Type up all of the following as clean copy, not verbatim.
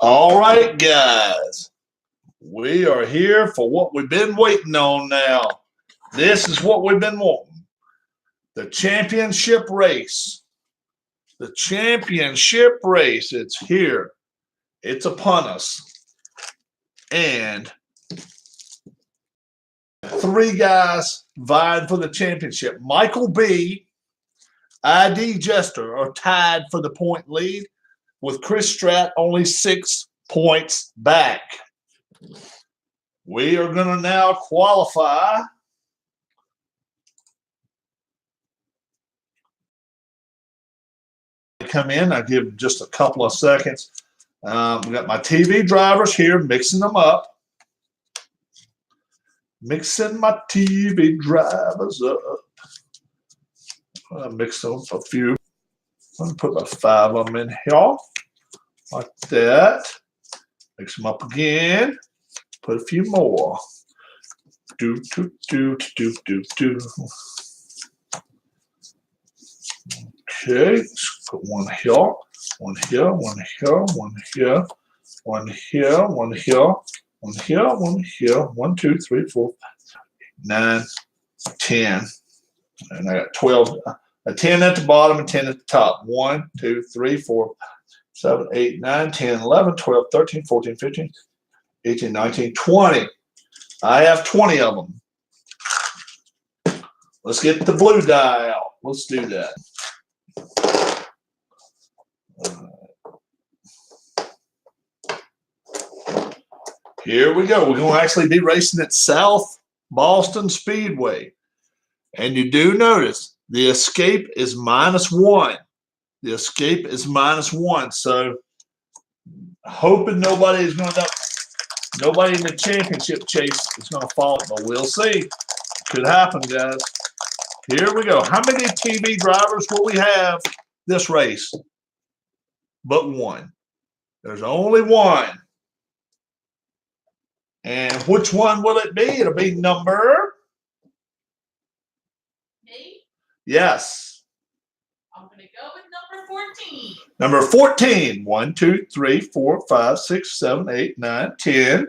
All right, guys. We are here for what we've been waiting on now. This is what we've been wanting. The championship race. The championship race. It's here. It's upon us. And 3 guys vying for the championship. Michael B., ID Jester are tied for the point lead, with Chris Stratt only 6 points back. We are going to now qualify. Come in. I give just a couple of seconds. We got my TV drivers here, mixing them up. Mixing my TV drivers up. I'll mix them a few. I'm going to put about 5 of them in here. Like that. Mix them up again. Put a few more. Do. Okay, let's put one here, one here, one here, one here, one here, one here, one here, one here, 1, 2, 3, 4, 9, 10. And I got 12, a 10 at the bottom and 10 at the top. 1, 2, 3, 4, 7, 8, 9, 10, 11, 12, 13, 14, 15, 18, 19, 20. I have 20 of them. Let's get the blue die out. Let's do that. Here we go. We're going to actually be racing at South Boston Speedway. And you do notice the escape is -1. The escape is -1. So hoping nobody is going to nobody in the championship chase is going to fall, but we'll see. Could happen, guys. Here we go. How many TV drivers will we have this race? But 1. There's only 1. And which one will it be? It'll be number. Me? Yes. I'm going to go with number 14. Number 14. 1, 2, 3, 4, 5, 6, 7, 8, 9, 10,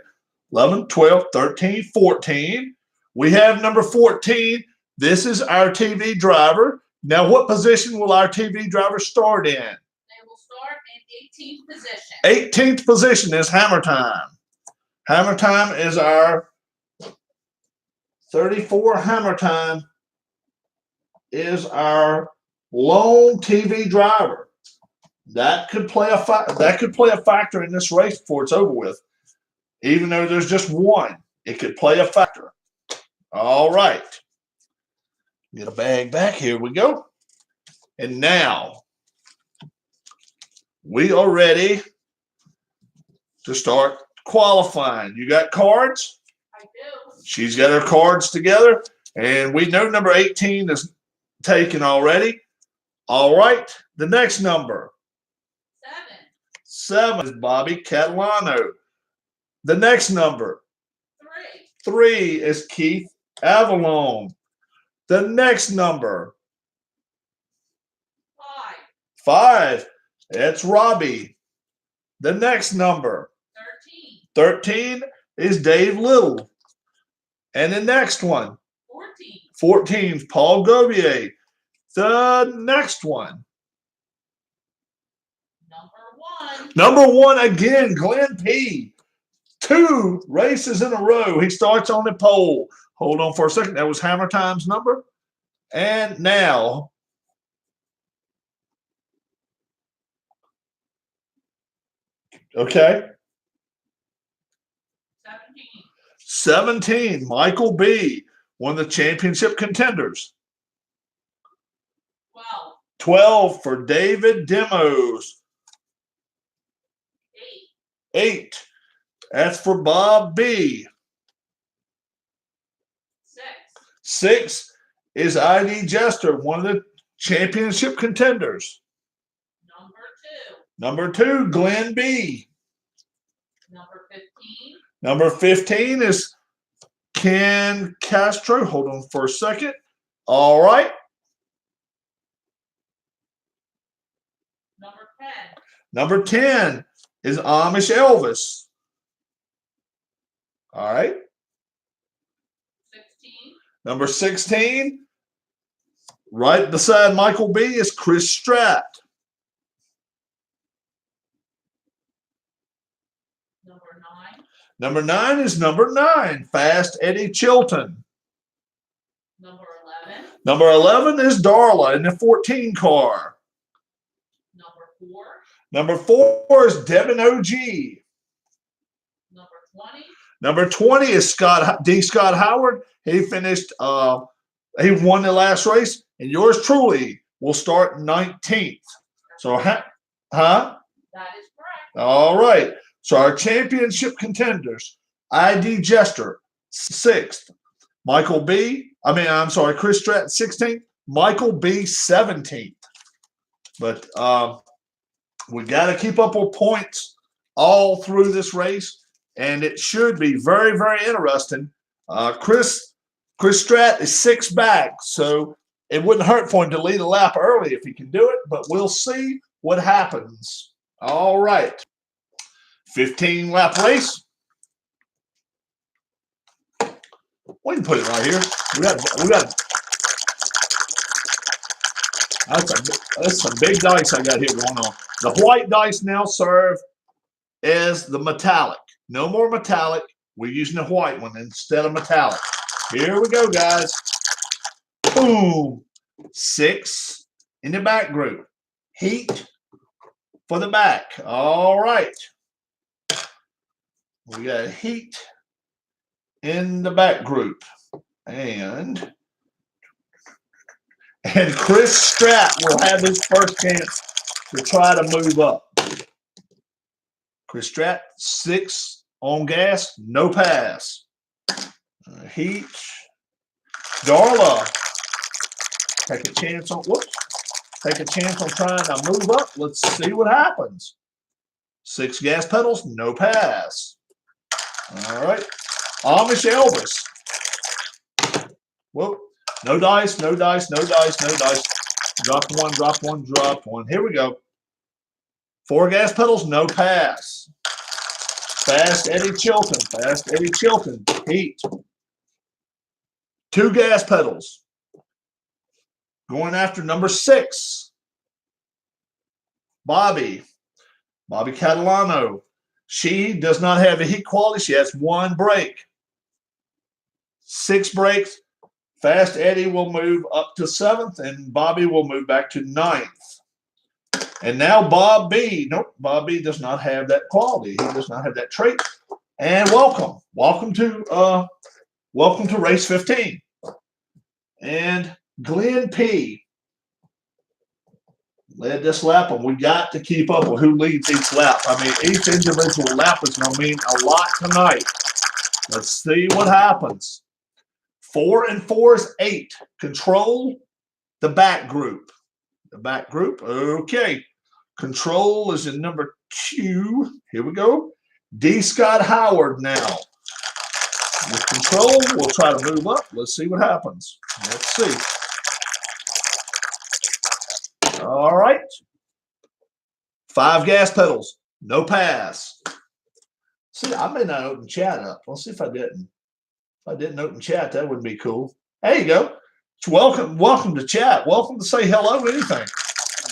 11, 12, 13, 14. We have number 14. This is our TV driver. Now, what position will our TV driver start in? They will start in 18th position. 18th position is Hammer Time. Hammer Time is our 34. Hammer Time is our lone TV driver. That could play a factor in this race before it's over with. Even though there's just 1, it could play a factor. All right. Get a bag back. Here we go. And now we are ready to start qualifying. You got cards? I do. She's got her cards together. And we know number 18 is taken already. All right. The next number. 7 is Bobby Catalano. The next number. 3 is Keith Avalon. The next number. 5. That's Robbie. The next number. 13 is Dave Little. And the next one. 14 is Paul Gobier. The next one. Number 1 again, Glenn P. 2 races in a row. He starts on the pole. Hold on for a second. That was Hammer Time's number. And now. Okay. 17, Michael B., one of the championship contenders. 12 for David Demos. 8. That's for Bob B. 6 is ID Jester, one of the championship contenders. Number 2, Glenn B. Number 15 is Ken Castro. Hold on for a second. All right. Number 10 is Amish Elvis. All right. 16. Number 16, right beside Michael B. is Chris Stratt. Number 9. Number 9 is number 9, Fast Eddie Chilton. Number 11. Number 11 is Darla in the 14 car. Number 4. Number 4 is Devin OG. Number 20. Number 20 is Scott Howard. He finished, he won the last race, and yours truly will start 19th. So, huh? That is correct. All right. So our championship contenders, ID Jester, 6th. Chris Stratt, 16th. Michael B, 17th. But we got to keep up with points all through this race, and it should be very, very interesting. Chris Stratt is 6 back, so it wouldn't hurt for him to lead a lap early if he can do it, but we'll see what happens. All right. 15-lap race. We can put it right here. We got. That's some big dice I got here going on. The white dice now serve as the metallic. No more metallic. We're using the white one instead of metallic. Here we go, guys. Boom. 6 in the back group. Heat for the back. All right. We got heat in the back group. And Chris Stratt will have his first chance to try to move up. Chris Stratt, 6 on gas, no pass. Heat. Darla, take a chance on trying to move up. Let's see what happens. 6 gas pedals, no pass. All right. Amish Elvis. Whoa. No dice, no dice, no dice, no dice. Drop one, drop one, drop one. Here we go. 4 gas pedals, no pass. Fast Eddie Chilton. Fast Eddie Chilton. Heat. 2 gas pedals. Going after number 6. Bobby Catalano. She does not have a heat quality. She has 1 brake. 6 brakes. Fast Eddie will move up to 7th, and Bobby will move back to 9th. And now Bob B. Nope, Bob B does not have that quality. He does not have that trait. And welcome to race 15. And Glenn P. led this lap, and we got to keep up with who leads each lap. I mean, each individual lap is going to mean a lot tonight. Let's see what happens. 4 and 4 is 8. Control the back group. The back group. Okay. Control is in number 2. Here we go. D. Scott Howard now. With control, we'll try to move up. Let's see what happens. Let's see. All right. 5 gas pedals. No pass. See, I may not open chat up. Let's see if I didn't. If I didn't open chat, that would be cool. There you go. Welcome to chat. Welcome to say hello, anything.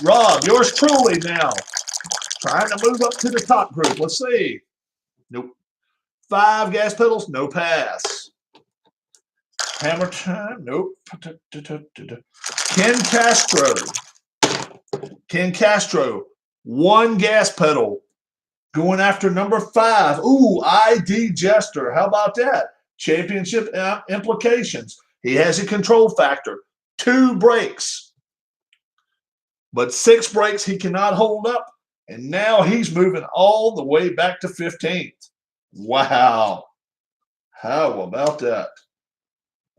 Rob, yours truly now. Trying to move up to the top group. Let's see. Nope. 5 gas pedals, no pass. Hammer time, nope. Ken Castro, 1 gas pedal. Going after number 5. Ooh, ID Jester. How about that? Championship implications. He has a control factor. 2 brakes. But 6 brakes he cannot hold up. And now he's moving all the way back to 15th. Wow. How about that?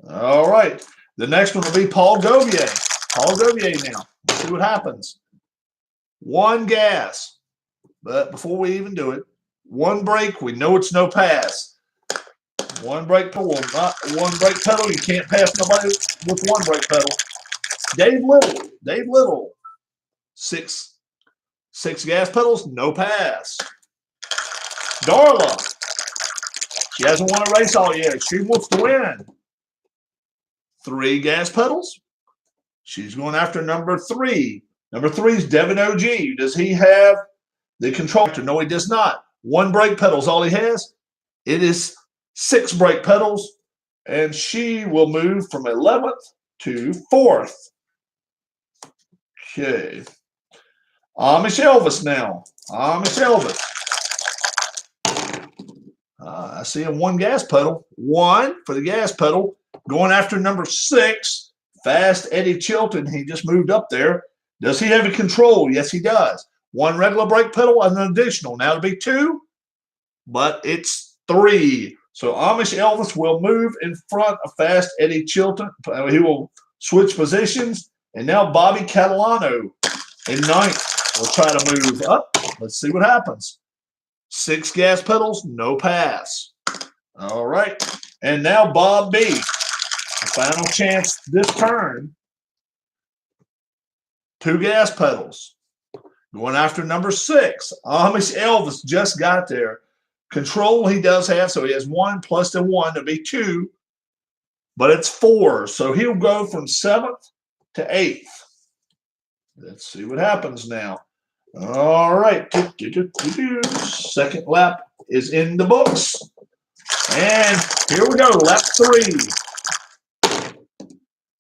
All right. The next one will be Paul Govier. Paul Govier now. Let's see what happens. 1 gas. But before we even do it, 1 brake, we know it's no pass. 1 brake pedal, not 1 brake pedal. You can't pass nobody with 1 brake pedal. Dave Little. 6 gas pedals, no pass. Darla. She hasn't won a race all yet. She wants to win. 3 gas pedals. She's going after number 3. Number 3 is Devin OG. Does he have the control? No, he does not. 1 brake pedal is all he has. It is 6 brake pedals, and she will move from 11th to 4th. Okay. Amish Elvis now. Amish Elvis. I see a 1 gas pedal. 1 for the gas pedal. Going after number 6, Fast Eddie Chilton. He just moved up there. Does he have a control? Yes, he does. 1 regular brake pedal and an additional. Now it'll be 2, but it's 3. So Amish Elvis will move in front of Fast Eddie Chilton. He will switch positions. And now Bobby Catalano in 9th will try to move up. Let's see what happens. 6 gas pedals, no pass. All right. And now Bob B. The final chance this turn. 2 gas pedals. Going after number 6. Amish Elvis just got there. Control he does have, so he has 1 plus the 1 to be 2. But it's 4. So he'll go from 7th to 8th. Let's see what happens now. All right. Second lap is in the books. And here we go. Lap 3.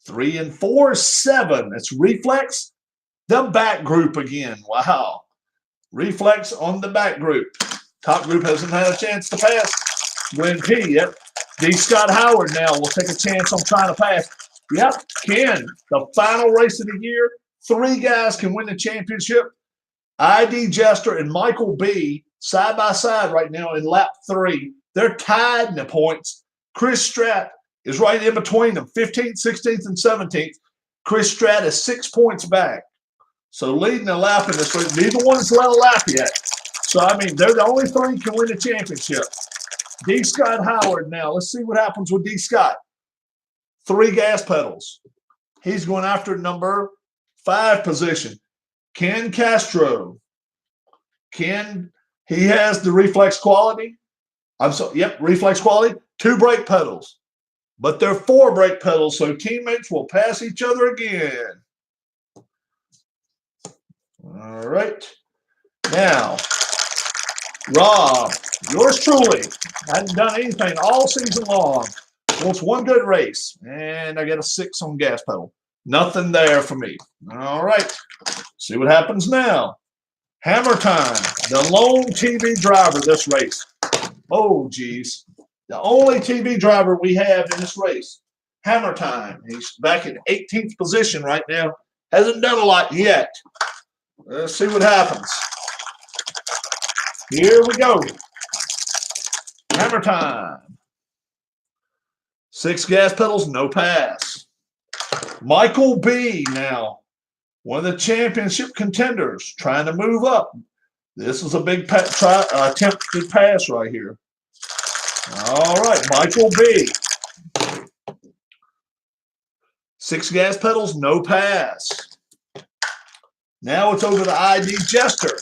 3 and 4, 7. It's Reflex, the back group again. Wow. Reflex on the back group. Top group hasn't had a chance to pass. Glenn P. Yep. D. Scott Howard now will take a chance on trying to pass. Yep. Ken, the final race of the year. 3 guys can win the championship. ID Jester and Michael B. side by side right now in lap 3. They're tied in the points. Chris Stratt is right in between them, 15th, 16th, and 17th. Chris Stratt is 6 points back. So leading the lap in this race. Neither one has led a lap yet. So, I mean, they're the only 3 can win the championship. D. Scott Howard now. Let's see what happens with D. Scott. 3 gas pedals. He's going after number 5 position. Ken Castro. Ken, he has the reflex quality. Reflex quality. 2 brake pedals. But they're 4 brake pedals, so teammates will pass each other again. All right. Now, Rob, yours truly, hadn't done anything all season long. Wants 1 good race. And I get a 6 on gas pedal. Nothing there for me. All right. See what happens now. Hammer time. The lone TV driver this race. Oh, geez. The only TV driver we have in this race. Hammer time. He's back in 18th position right now. Hasn't done a lot yet. Let's see what happens. Here we go. Hammer time. 6 gas pedals, no pass. Michael B. now. One of the championship contenders trying to move up. This is a big attempted pass right here. All right, Michael B. 6 gas pedals, no pass. Now it's over to ID Jester.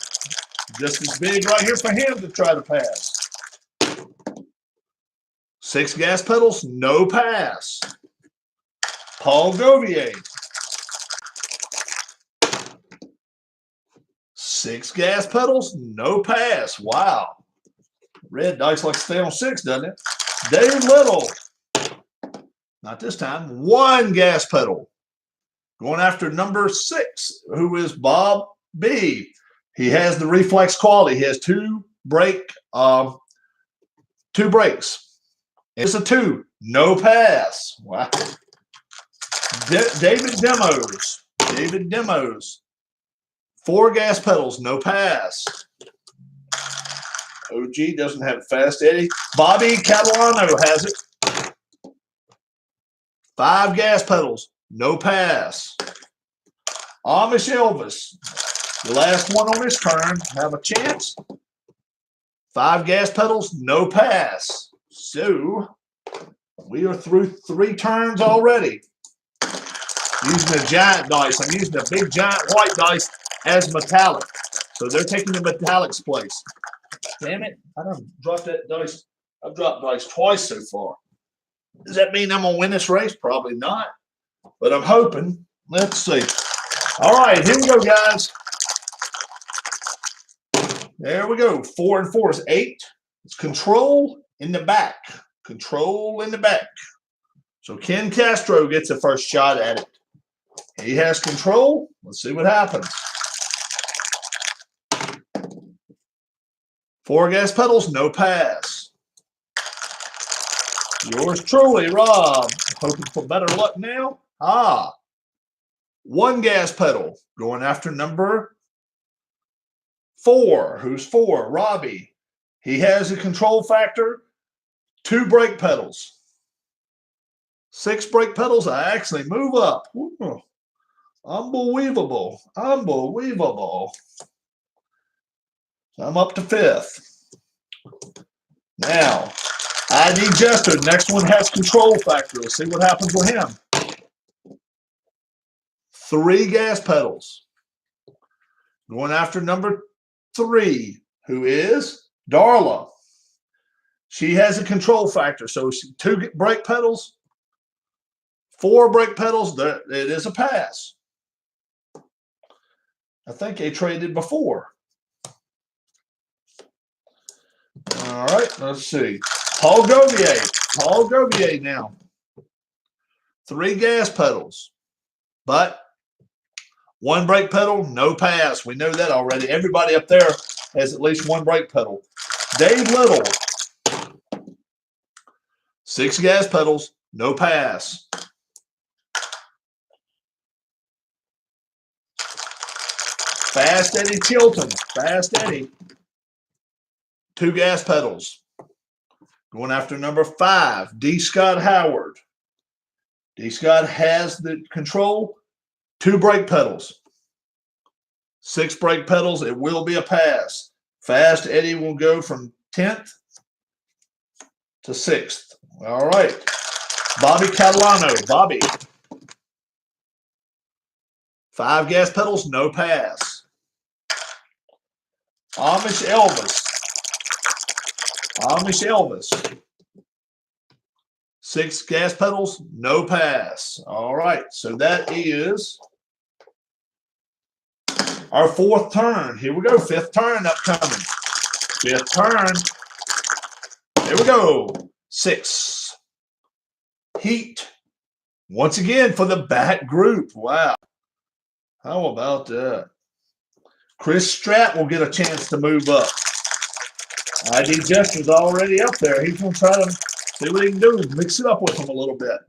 Just as big right here for him to try to pass. 6 gas pedals, no pass. Paul Govier. 6 gas pedals, no pass. Wow. Red dice likes to stay on 6, doesn't it? David Little. Not this time. 1 gas pedal. Going after number 6, who is Bob B. He has the reflex quality. He has 2 brakes. It's a 2. No pass. Wow. David Demos. David Demos. 4 gas pedals, no pass. OG doesn't have Fast Eddie. Bobby Catalano has it. 5 gas pedals, no pass. Amish Elvis, the last one on this turn, have a chance. 5 gas pedals, no pass. So we are through 3 turns already. Using the giant dice. I'm using the big giant white dice as metallic. So they're taking the metallic's place. Damn it. I done dropped that dice. I've dropped dice twice so far. Does that mean I'm going to win this race? Probably not. But I'm hoping. Let's see. All right, here we go, guys. There we go. 4 and 4 is 8. It's control in the back. Control in the back. So Ken Castro gets the first shot at it. He has control. Let's see what happens. 4 gas pedals, no pass. Yours truly, Rob. Hoping for better luck now. 1 gas pedal. Going after number 4. Who's 4? Robbie. He has a control factor. 2 brake pedals. 6 brake pedals. I actually move up. Ooh, unbelievable. Unbelievable. I'm up to 5th. Now, ID Jester. Next one has control factor. Let's see what happens with him. 3 gas pedals. Going after number 3, who is Darla. She has a control factor. So 2 brake pedals, 4 brake pedals. It is a pass. I think they traded before. All right, let's see. Paul Govier. Paul Govier now. 3 gas pedals, but 1 brake pedal, no pass. We know that already. Everybody up there has at least 1 brake pedal. Dave Little. 6 gas pedals, no pass. Fast Eddie Chilton. Fast Eddie. 2 gas pedals. Going after number 5, D. Scott Howard. D. Scott has the control. 2 brake pedals. 6 brake pedals. It will be a pass. Fast Eddie will go from 10th to 6th. All right. Bobby Catalano. Bobby. 5 gas pedals, no pass. Amish Elvis. Amish Elvis. 6 gas pedals, no pass. All right, so that is our 4th turn. Here we go, 5th turn upcoming. 5th turn. Here we go. 6. Heat. Once again for the back group. Wow. How about that? Chris Stratt will get a chance to move up. ID Jester's already up there. He's going to try to see what he can do. Mix it up with him a little bit.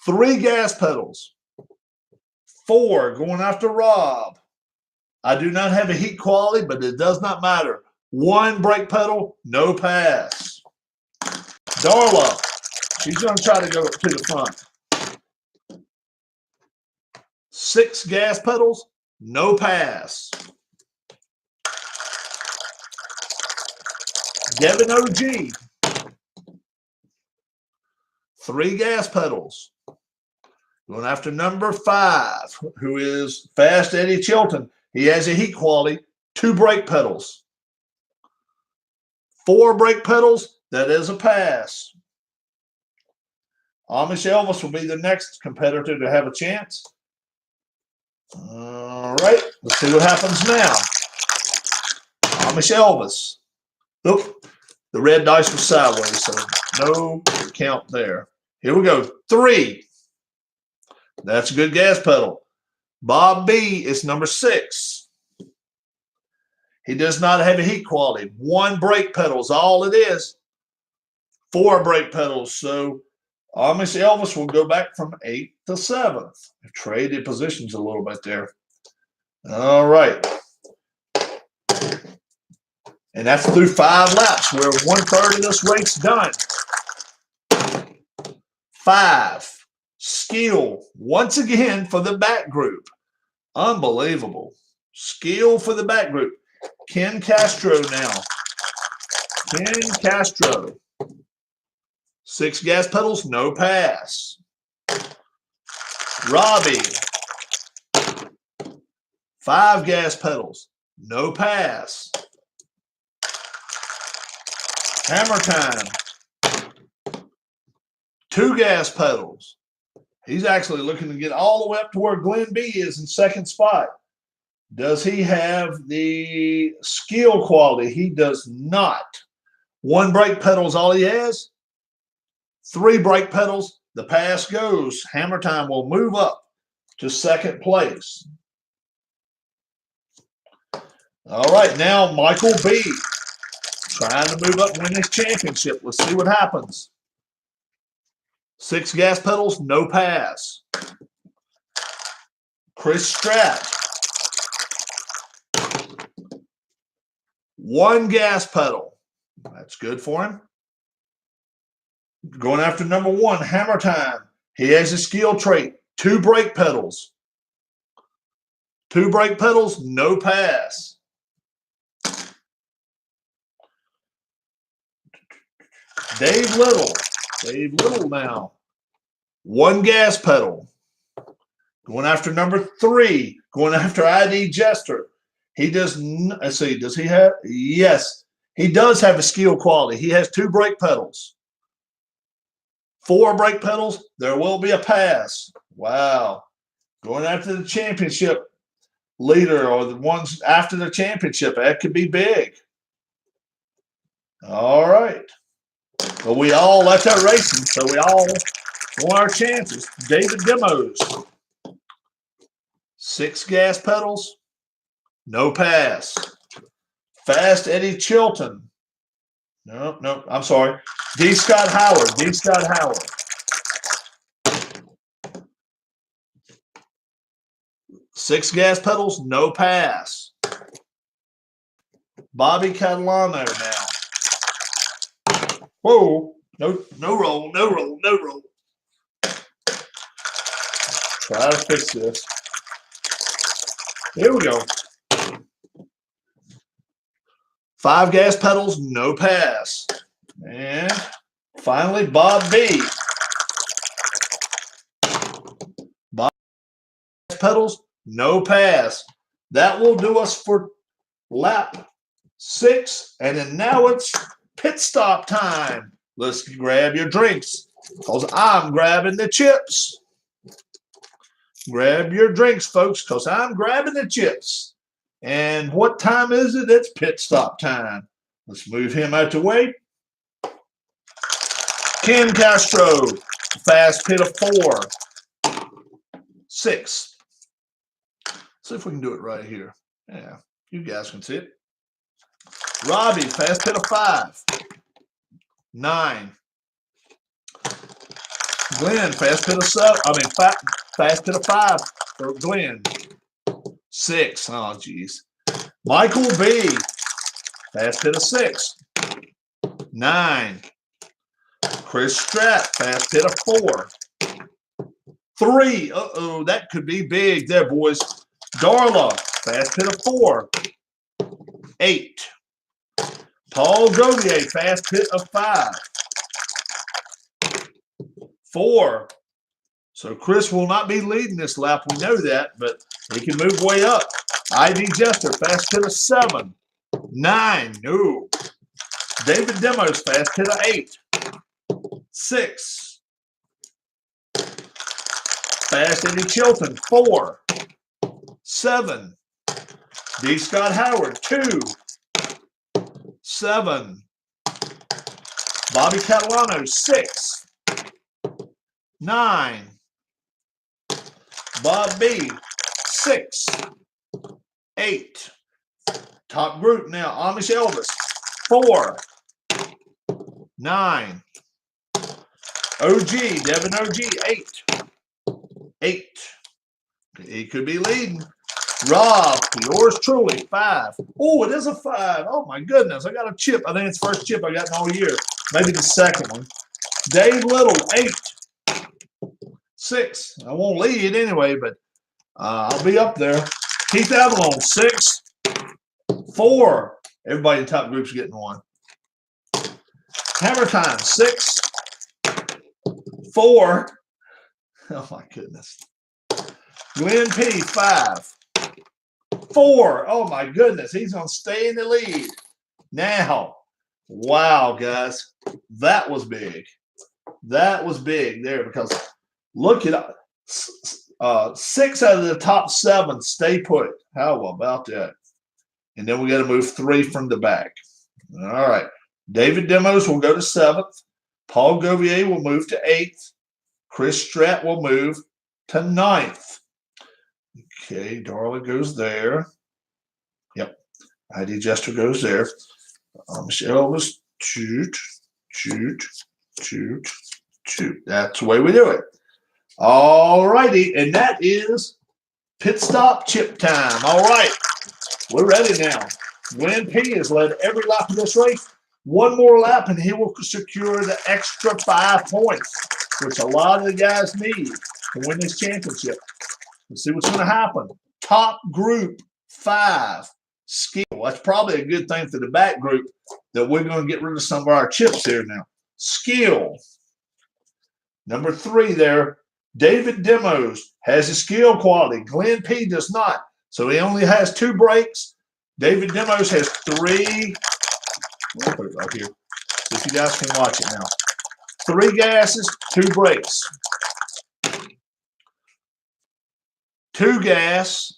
3 gas pedals. 4 going after Rob. I do not have a heat quality, but it does not matter. 1 brake pedal, no pass. Darla, she's going to try to go to the front. 6 gas pedals, no pass. Devin OG. 3 gas pedals. Going after number 5, who is Fast Eddie Chilton. He has a heat quality. 2 brake pedals. 4 brake pedals. That is a pass. Amish Elvis will be the next competitor to have a chance. All right. Let's see what happens now. Amish Elvis. Oop. The red dice was sideways, so no count there. Here we go. 3. That's a good gas pedal. Bob B is number 6. He does not have a heat quality. 1 brake pedal is all it is. 4 brake pedals. So Amish Elvis will go back from 8th to 7th. I've traded positions a little bit there. All right. And that's through 5 laps. We're 1/3 of this race done. 5. Skill, once again, for the back group. Unbelievable. Skill for the back group. Ken Castro now. Ken Castro. 6 gas pedals, no pass. Robbie. 5 gas pedals, no pass. Hammer time. 2 gas pedals. He's actually looking to get all the way up to where Glenn B is in second spot. Does he have the skill quality? He does not. 1 brake pedal is all he has. 3 brake pedals. The pass goes. Hammer time will move up to second place. All right, now Michael B. trying to move up and win this championship. Let's see what happens. 6 gas pedals, no pass. Chris Stratt. 1 gas pedal. That's good for him. Going after number 1, hammer time. He has a skill trait. 2 brake pedals. 2 brake pedals, no pass. Dave Little. Dave Little now. 1 gas pedal. Going after number 3. Going after ID Jester. He does, let's see, does he have? Yes, he does have a skill quality. He has 2 brake pedals. 4 brake pedals, there will be a pass. Wow. Going after the championship leader or the ones after the championship, that could be big. All right. But we all left our racing, so we all want our chances. David Demos. 6 gas pedals, no pass. Fast Eddie Chilton. No, I'm sorry. D. Scott Howard. D. Scott Howard. 6 gas pedals, no pass. Bobby Catalano now. Whoa. No roll, no roll, no roll. Try to fix this. Here we go. 5 gas pedals, no pass. And finally, Bob B. Bob gas pedals, no pass. That will do us for lap 6. And then now it's pit stop time. Let's grab your drinks because I'm grabbing the chips. Grab your drinks, folks, because I'm grabbing the chips. And what time is it? It's pit stop time. Let's move him out the way. Ken Castro, fast pit of 4. 6. See if we can do it right here. Yeah, you guys can see it. Robbie, fast pit of 5. 9. Glenn, fast pit of 7. Fast pit of 5 for Glenn. 6. Oh, geez. Michael B. Fast pit of 6. 9. Chris Stratt, fast pit of 4. 3. Uh-oh, that could be big there, boys. Darla, fast pit of 4. 8. Paul Govier, fast pit of 5. 4. So Chris will not be leading this lap. We know that, but he can move way up. ID Jester, fast pit of 7. 9. No. David Demos, fast pit of 8. 6. Fast Eddie Chilton, 4. 7. D. Scott Howard, 2. 7. Bobby Catalano, 6. 9. Bob B, 6. 8. Top group now, Amish Elvis, 4. 9. OG, Devin OG, 8. 8. He could be leading. Rob, yours truly, 5. Oh, it is a 5. Oh, my goodness. I got a chip. I think it's the first chip I got in all year. Maybe the second one. Dave Little, 8. 6. I won't lead anyway, but I'll be up there. Keith Avalon, 6. 4. Everybody in the top group's getting 1. Hammer time, 6. 4. Oh, my goodness. Glenn P, 5. 4. Oh, my goodness. He's going to stay in the lead. Now, Wow, guys, that was big. That was big there because look at 6 out of the top 7 stay put. How about that? And then we got to move 3 from the back. All right. David Demos will go to 7th. Paul Govier will move to 8th. Chris Stratt will move to 9th. Okay, Darla goes there. Yep. ID Jester goes there. Michelle was shoot. That's the way we do it. All righty. And that is pit stop chip time. All right. We're ready now. Glenn P has led every lap of this race. One more lap, and he will secure the extra 5 points, which a lot of the guys need to win this championship. Let's see what's going to happen. Top group 5 skill. That's probably a good thing for the back group that we're going to get rid of some of our chips here now. Skill. Number 3 there, David Demos has a skill quality. Glenn P does not. So he only has 2 brakes. David Demos has 3. I'll put it right here. See if you guys can watch it now. 3 gases, 2 brakes. 2 gas,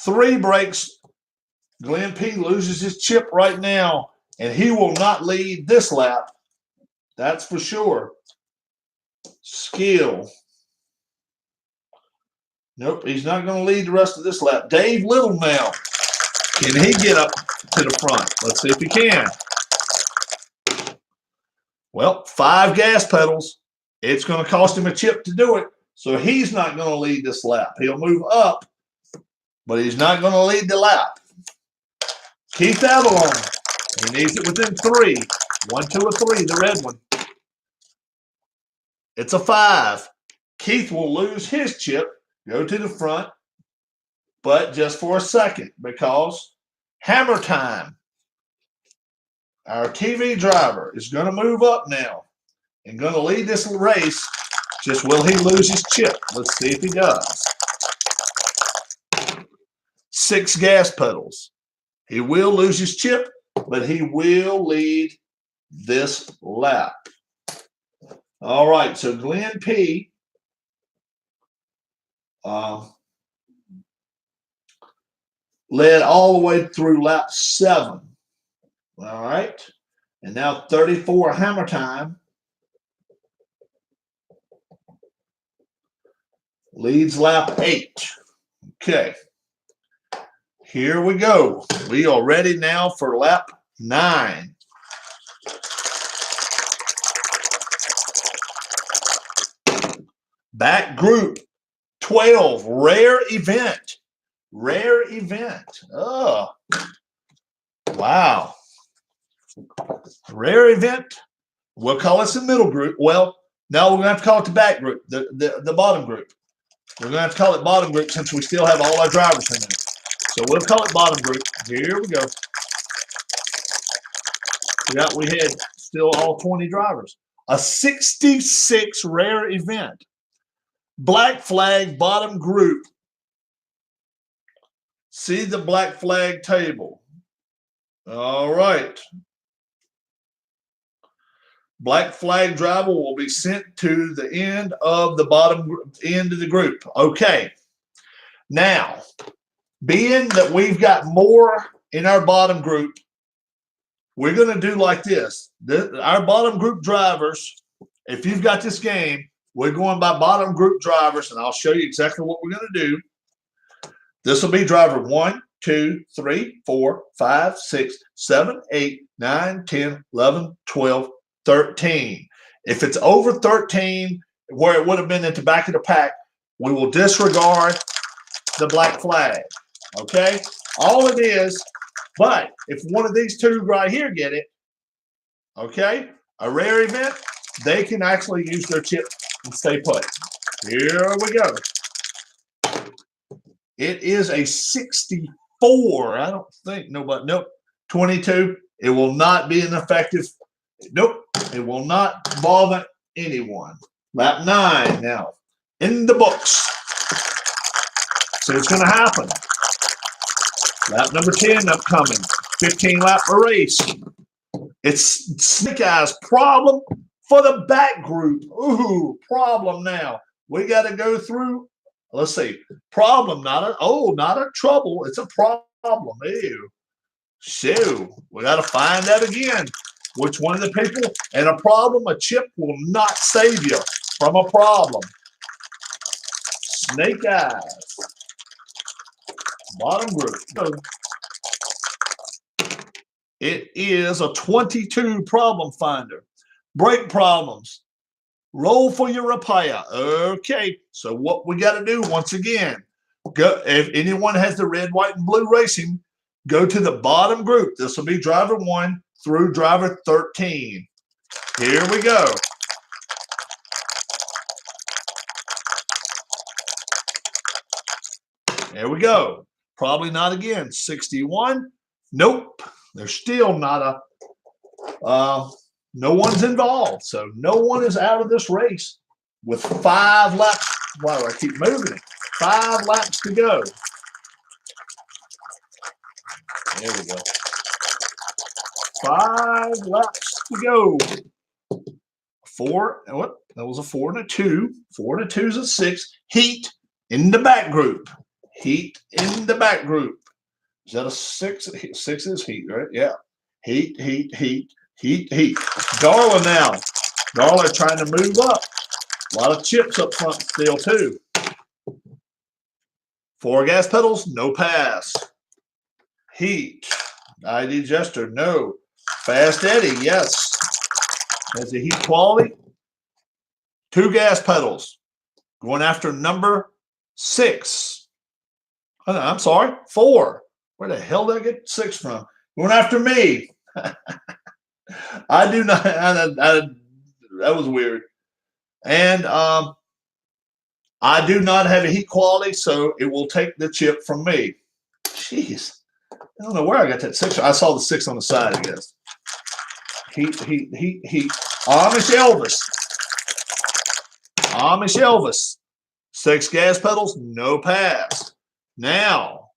3 brakes. Glenn P loses his chip right now, and he will not lead this lap. That's for sure. Skill. Nope, he's not going to lead the rest of this lap. Dave Little now. Can he get up to the front? Let's see if he can. Well, 5 gas pedals. It's going to cost him a chip to do it, so he's not going to lead this lap. He'll move up, but he's not going to lead the lap. Keith Avalon. He needs it within 3. 1, 2, or 3, the red one. It's a 5. Keith will lose his chip, go to the front, but just for a second because Hammer Time, our TV driver, is going to move up now and going to lead this race. Just will he lose his chip? Let's see if he does. 6 gas pedals. He will lose his chip, but he will lead this lap. All right, so Glenn P. Led all the way through lap 7. All right. And now 34 Hammer Time leads lap 8. Okay. Here we go. We are ready now for lap 9. Back group 12, rare event. Rare event. Oh, wow. Rare event. We'll call this the middle group. Well, now we're going to have to call it the back group, the bottom group. We're going to have to call it bottom group since we still have all our drivers in there. So we'll call it bottom group. Here we go. Yeah, we had still all 20 drivers. A 66 rare event. Black flag bottom group. See the black flag table. All right. Black flag driver will be sent to the end of the bottom end of the group. Okay. Now, being that we've got more in our bottom group, we're going to do like this. Our bottom group drivers, if you've got this game, we're going by bottom group drivers, and I'll show you exactly what we're going to do. This will be driver 1, 2, 3, 4, 5, 6, 7, 8, 9, 10, 11, 12, 13. If it's over 13, where it would have been at the back of the pack, we will disregard the black flag. Okay? All it is, but if one of these 2 right here get it, okay, a rare event, they can actually use their chip and stay put. Here we go. It is a 64. I don't think nobody. Nope. 22. It will not be an effective. Nope. It will not involve anyone. Lap 9 now in the books. So it's going to happen. Lap number 10 upcoming. 15-lap race. It's Snake Eyes problem for the back group. Ooh, problem now. We got to go through. Let's see. Problem, not a trouble. It's a problem. Ew. So we got to find that again. Which one of the people? And a problem, a chip will not save you from a problem. Snake Eyes. Bottom group. It is a 22 problem finder. Brake problems. Roll for your repair. Okay, so what we got to do once again, go if anyone has the red, white, and blue racing, go to the bottom group. This will be driver 1 through driver 13. Here we go. There we go. Probably not again. 61. Nope. There's still not a no one's involved. So no one is out of this race with 5 laps. Wow, I keep moving it. 5 laps to go. There we go. 5 laps to go. 4. What? That was a 4 and a 2. 4 and a 2 is a 6. Heat in the back group. Heat in the back group. Is that a 6? 6 is heat, right? Yeah. Heat. Darla now. Darla trying to move up. A lot of chips up front still, too. 4 gas pedals, no pass. Heat. ID Jester, no. Fast Eddie, yes. Has the heat quality. 2 gas pedals. Going after number 6. Oh, no, I'm sorry, 4. Where the hell did I get 6 from? Going after me. I do not. That was weird. And I do not have a heat quality, so it will take the chip from me. Jeez. I don't know where I got that 6. I saw the 6 on the side, I guess. Heat. Amish Elvis. 6 gas pedals, no pass. Now,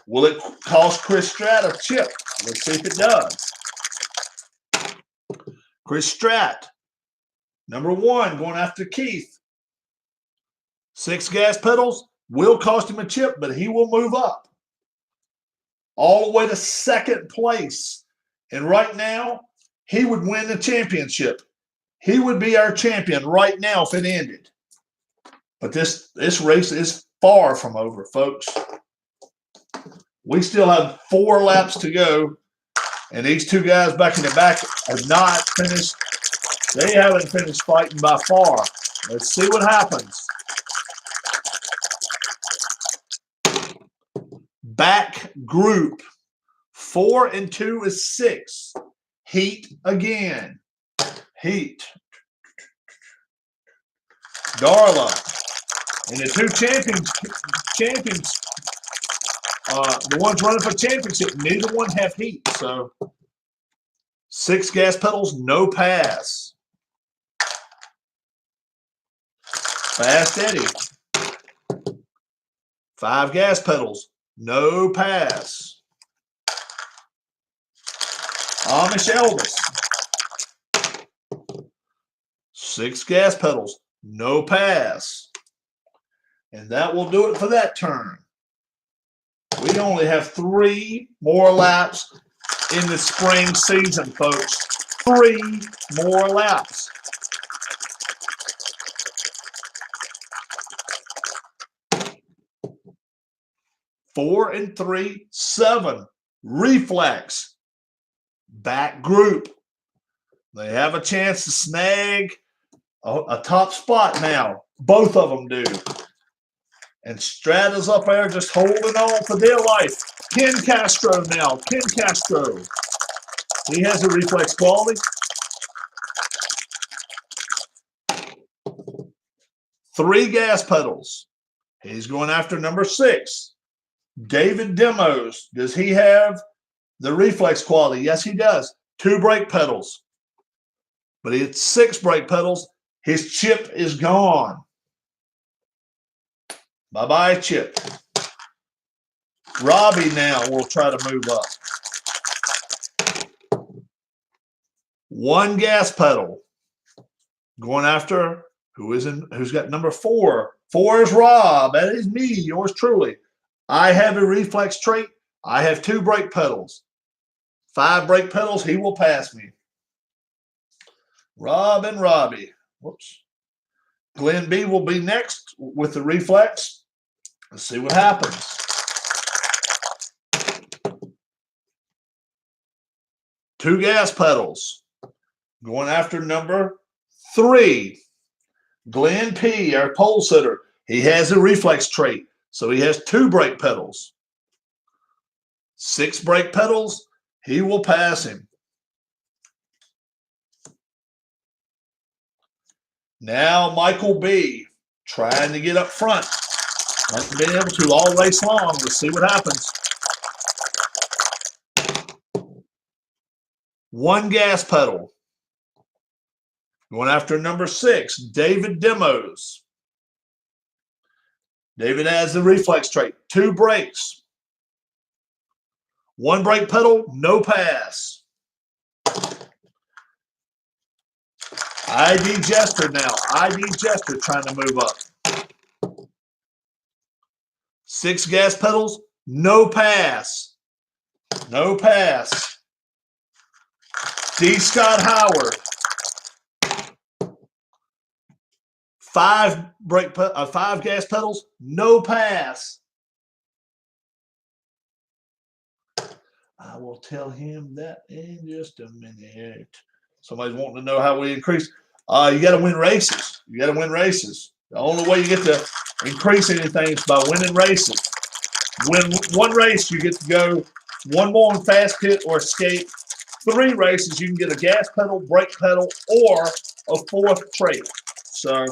will it cost Chris Strat a chip? Let's see if it does. Chris Strat, number 1, going after Keith. 6 gas pedals will cost him a chip, but he will move up all the way to 2nd place. And right now, he would win the championship. He would be our champion right now if it ended. But this race is far from over, folks. We still have 4 laps to go. And these 2 guys back in the back have not finished. They haven't finished fighting by far. Let's see what happens. Back group. 4 and 2 is 6. Heat again. Heat. Darla. And the 2 champions, the ones running for championship, neither one have heat. So 6 gas pedals, no pass. Fast Eddie. 5 gas pedals, no pass. Amish Elvis. 6 gas pedals, no pass. And that will do it for that turn. We only have 3 more laps in the spring season, folks. 3 more laps. Four and 3, 7. Reflex. Back group. They have a chance to snag a top spot now. Both of them do. And Strata's up there just holding on for dear life. Ken Castro now. Ken Castro. He has a reflex quality. 3 gas pedals. He's going after number 6. David Demos. Does he have the reflex quality? Yes, he does. 2 brake pedals. But it's 6 brake pedals. His chip is gone. Bye-bye, chip. Robbie now will try to move up. 1 gas pedal. Going after who's got number 4. 4 is Rob. That is me, yours truly. I have a reflex trait. I have 2 brake pedals. 5 brake pedals, he will pass me. Rob and Robbie. Whoops. Glenn B will be next with the reflex. Let's see what happens. Two gas pedals. Going after number 3. Glenn P, our pole sitter. He has a reflex trait, so he has 2 brake pedals. 6 brake pedals, he will pass him. Now Michael B, trying to get up front. Hasn't been able to all race long. Let's see what happens. 1 gas pedal. Going after number 6, David Demos. David has the reflex trait. 2 brakes. 1 brake pedal, no pass. ID Jester now. ID Jester trying to move up. 6 gas pedals, no pass. No pass. D. Scott Howard. 5 gas pedals, no pass. I will tell him that in just a minute. Somebody's wanting to know how we increase. You got to win races. You got to win races. The only way you get to increase anything is by winning races. Win 1 race, you get to go 1 more on fast pit or escape. 3 races, you can get a gas pedal, brake pedal, or a 4th trait. So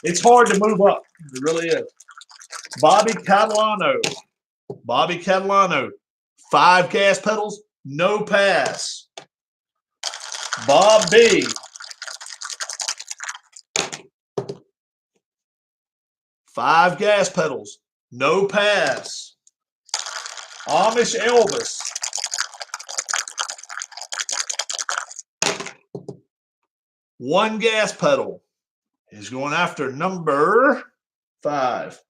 it's hard to move up. It really is. Bobby Catalano. Bobby Catalano. 5 gas pedals, no pass. Bob B. 5 gas pedals, no pass. Amish Elvis. 1 gas pedal. He's going after number 5.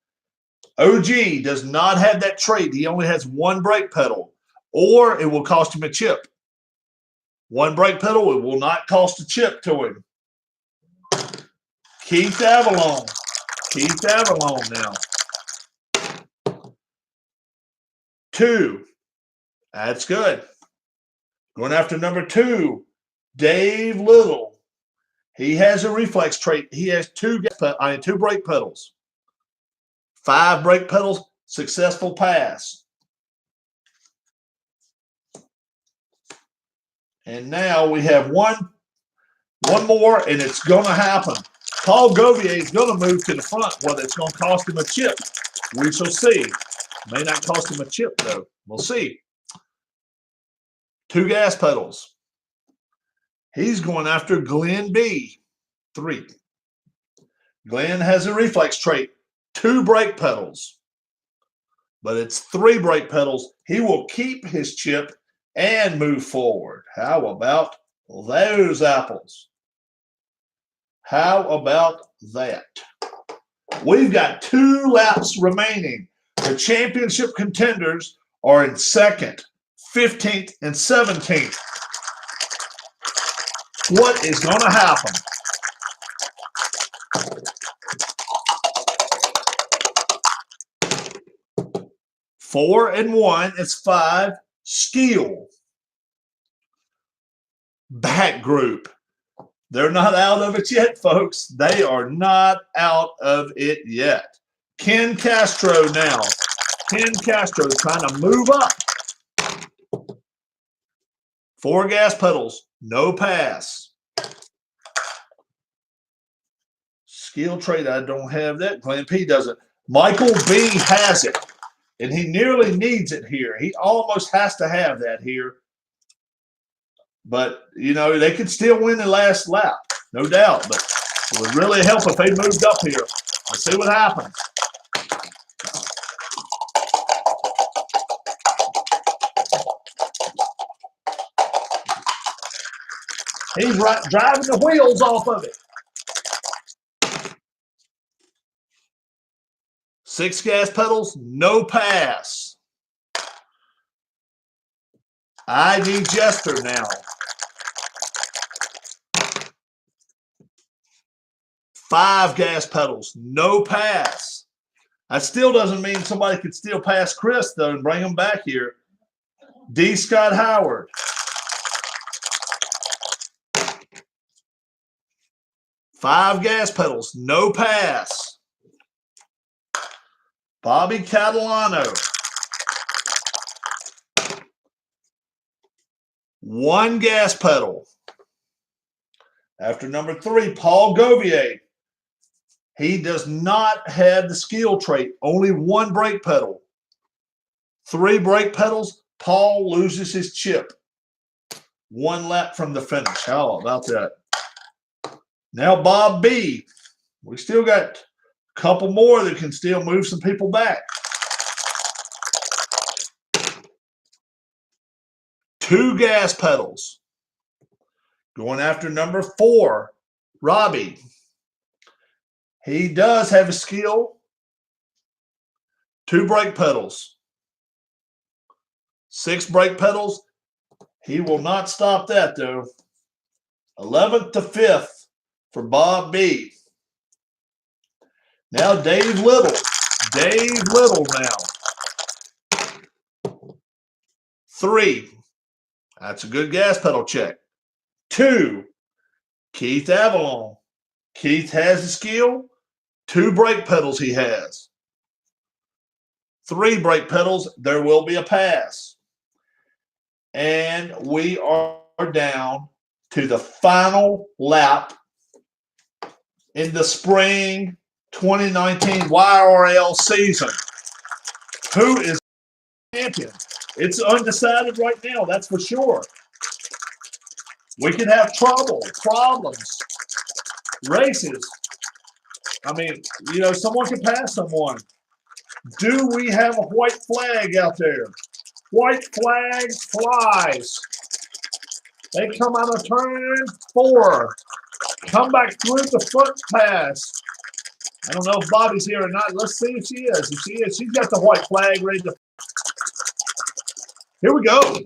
OG does not have that trait. He only has 1 brake pedal, or it will cost him a chip. 1 brake pedal, it will not cost a chip to him. Keith Avalon. Keith Avalon now. 2. That's good. Going after number 2, Dave Little. He has a reflex trait. He has 2 brake pedals. 5 brake pedals, successful pass. And now we have one more, and it's going to happen. Paul Govier is going to move to the front, whether it's going to cost him a chip. We shall see. May not cost him a chip, though. We'll see. 2 gas pedals. He's going after Glenn B. 3. Glenn has a reflex trait. 2 brake pedals. But it's 3 brake pedals. He will keep his chip and move forward. How about those apples? How about that? We've got 2 laps remaining. The championship contenders are in 2nd, 15th, and 17th. What is going to happen? Four and 1 is 5. Steel. Back group. They're not out of it yet, folks. They are not out of it yet. Ken Castro now. Ken Castro trying to move up. 4 gas pedals, no pass. Skill trait, I don't have that. Glenn P doesn't. Michael B has it, and he nearly needs it here. He almost has to have that here. But, you know, they could still win the last lap, no doubt. But it would really help if they moved up here. Let's see what happens. He's driving the wheels off of it. 6 gas pedals, no pass. ID Jester now. 5 gas pedals, no pass. That still doesn't mean somebody could still pass Chris, though, and bring him back here. D. Scott Howard. 5 gas pedals, no pass. Bobby Catalano. 1 gas pedal. After number 3, Paul Govier. He does not have the skill trait, only 1 brake pedal. 3 brake pedals, Paul loses his chip. 1 lap from the finish. How about that? Now Bob B. We still got a couple more that can still move some people back. 2 gas pedals. Going after number 4, Robbie. He does have a skill. 2 brake pedals. 6 brake pedals. He will not stop that, though. 11th to 5th for Bob B. Now Dave Little. Dave Little now. 3. That's a good gas pedal check. 2. Keith Avalon. Keith has a skill. 2 brake pedals he has. 3 brake pedals. There will be a pass. And we are down to the final lap in the spring 2019 YRL season. Who is champion? It's undecided right now, that's for sure. We can have problems, races. I mean, you know, someone can pass someone. Do we have a white flag out there? White flag flies. They come out of turn 4. Come back through the foot pass. I don't know if Bobby's here or not. Let's see if she is. If she is, she's got the white flag ready to. Here we go.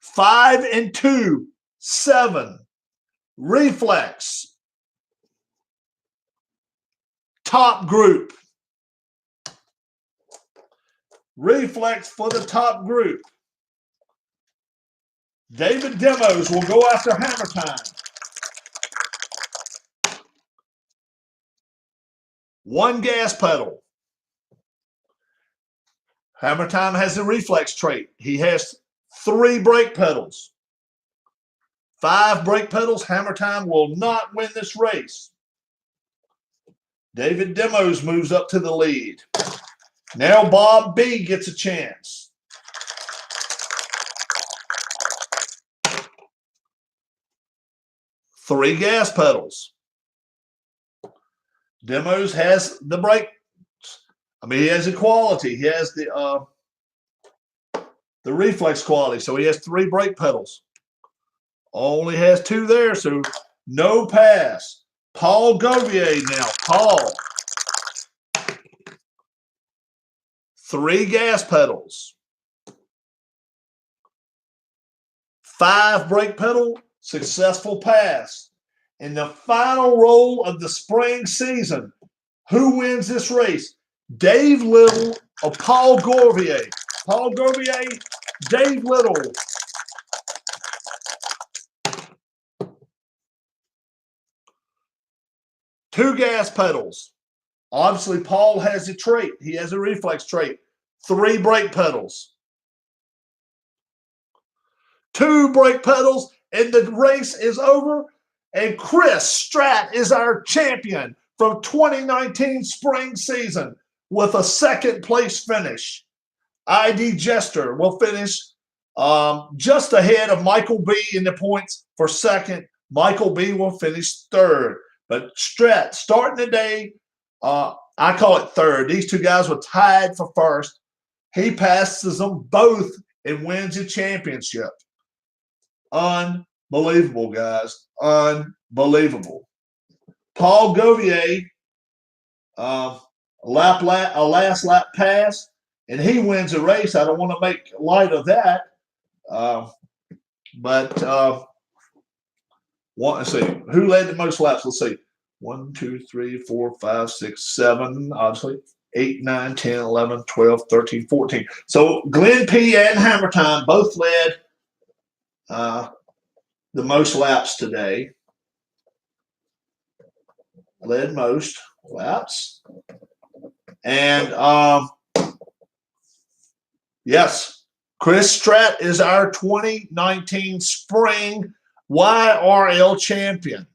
5 and 2, 7. Reflex. Top group. Reflex for the top group. David Demos will go after Hammer Time. 1 gas pedal. Hammer Time has the reflex trait. He has 3 brake pedals. 5 brake pedals. Hammer Time will not win this race. David Demos moves up to the lead. Now Bob B gets a chance. 3 gas pedals. Demos has the brake. I mean, he has the quality. He has the reflex quality. So he has 3 brake pedals. Only has 2 there, so no pass. Paul Govier now. Paul. 3 gas pedals. 5 brake pedal. Successful pass. In the final roll of the spring season, who wins this race? Dave Little or Paul Govier? Paul Govier, Dave Little. Two gas pedals. Obviously, Paul has a trait. He has a reflex trait. 3 brake pedals. 2 brake pedals, and the race is over. And Chris Stratt is our champion from 2019 spring season with a 2nd place finish. ID Jester will finish just ahead of Michael B in the points for 2nd. Michael B will finish 3rd. But Stratt, starting the day, I call it 3rd. These 2 guys were tied for 1st. He passes them both and wins the championship. Unbelievable. Unbelievable, guys. Unbelievable. Paul Govier, a last lap pass, and he wins a race. I don't want to make light of that. But let's see. Who led the most laps? Let's see. 1, 2, 3, 4, 5, 6, 7, obviously. 8, 9, 10, 11, 12, 13, 14. So Glenn P. and Hammer Time both led the most laps today. Led most laps. And yes, Chris Stratt is our 2019 spring YRL champion.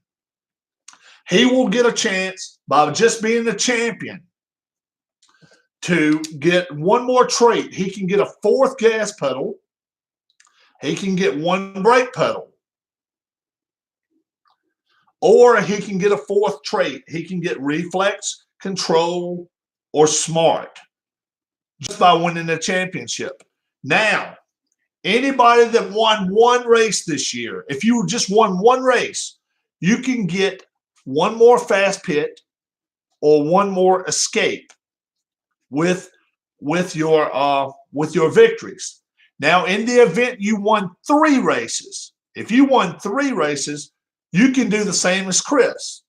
He will get a chance by just being the champion to get one more trait. He can get a 4th gas pedal. He can get 1 brake pedal. Or he can get a 4th trait. He can get reflex, control, or smart just by winning the championship. Now, anybody that won 1 race this year, if you just won 1 race, you can get 1 more fast pit or 1 more escape with your victories. Now, in the event you won 3 races, if you won 3 races, you can do the same as Chris.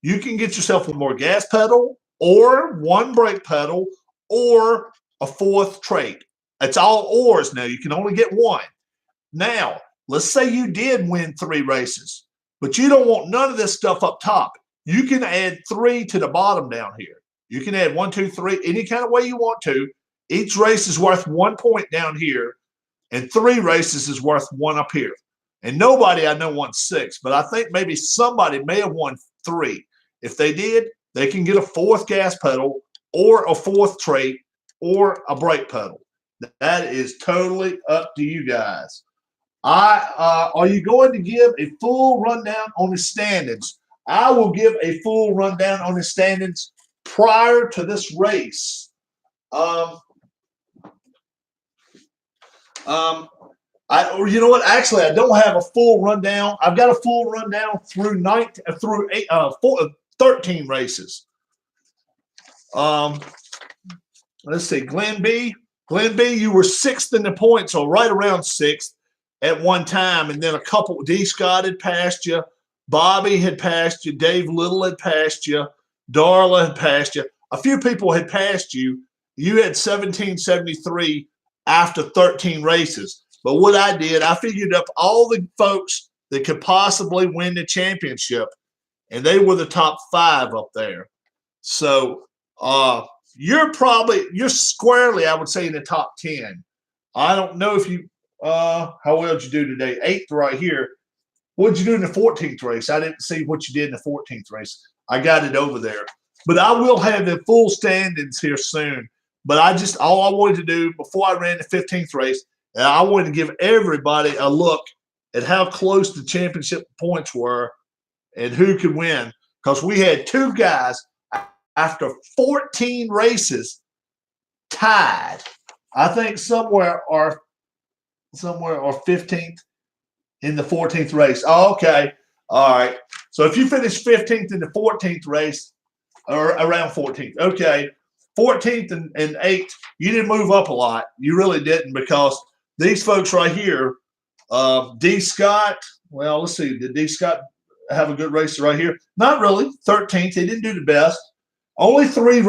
You can get yourself 1 more gas pedal or 1 brake pedal or a 4th trait. It's all ors now. You can only get 1. Now, let's say you did win 3 races, but you don't want none of this stuff up top. You can add 3 to the bottom down here. You can add 1, 2, 3, any kind of way you want to. Each race is worth 1 point down here, and 3 races is worth 1 up here. And nobody I know won 6, but I think maybe somebody may have won 3. If they did, they can get a 4th gas pedal or a 4th trait or a brake pedal. That is totally up to you guys. Are you going to give a full rundown on the standings? I will give a full rundown on the standings prior to this race. You know what? Actually, I don't have a full rundown. I've got a full rundown through 13 races. Let's see. Glenn B, you were 6th in the points, or right around 6th at one time, and then a couple. D. Scott had passed you. Bobby had passed you. Dave Little had passed you. Darla had passed you. A few people had passed you. You had 1773 after 13 races. But what I did, I figured up all the folks that could possibly win the championship, and they were the top 5 up there. So you're squarely, I would say, in the top 10. I don't know if you how well did you do today? 8th right here. What did you do in the 14th race? I didn't see what you did in the 14th race. I got it over there. But I will have the full standings here soon. But all I wanted to do before I ran the 15th race, I wanted to give everybody a look at how close the championship points were and who could win. Because we had 2 guys after 14 races tied. I think somewhere or 15th in the 14th race. Oh, okay. All right. So if you finish 15th in the 14th race, or around 14th, okay, 14th and 8th, you didn't move up a lot. You really didn't, because these folks right here, D. Scott, well, let's see. Did D. Scott have a good race right here? Not really. 13th. He didn't do the best. Only 3.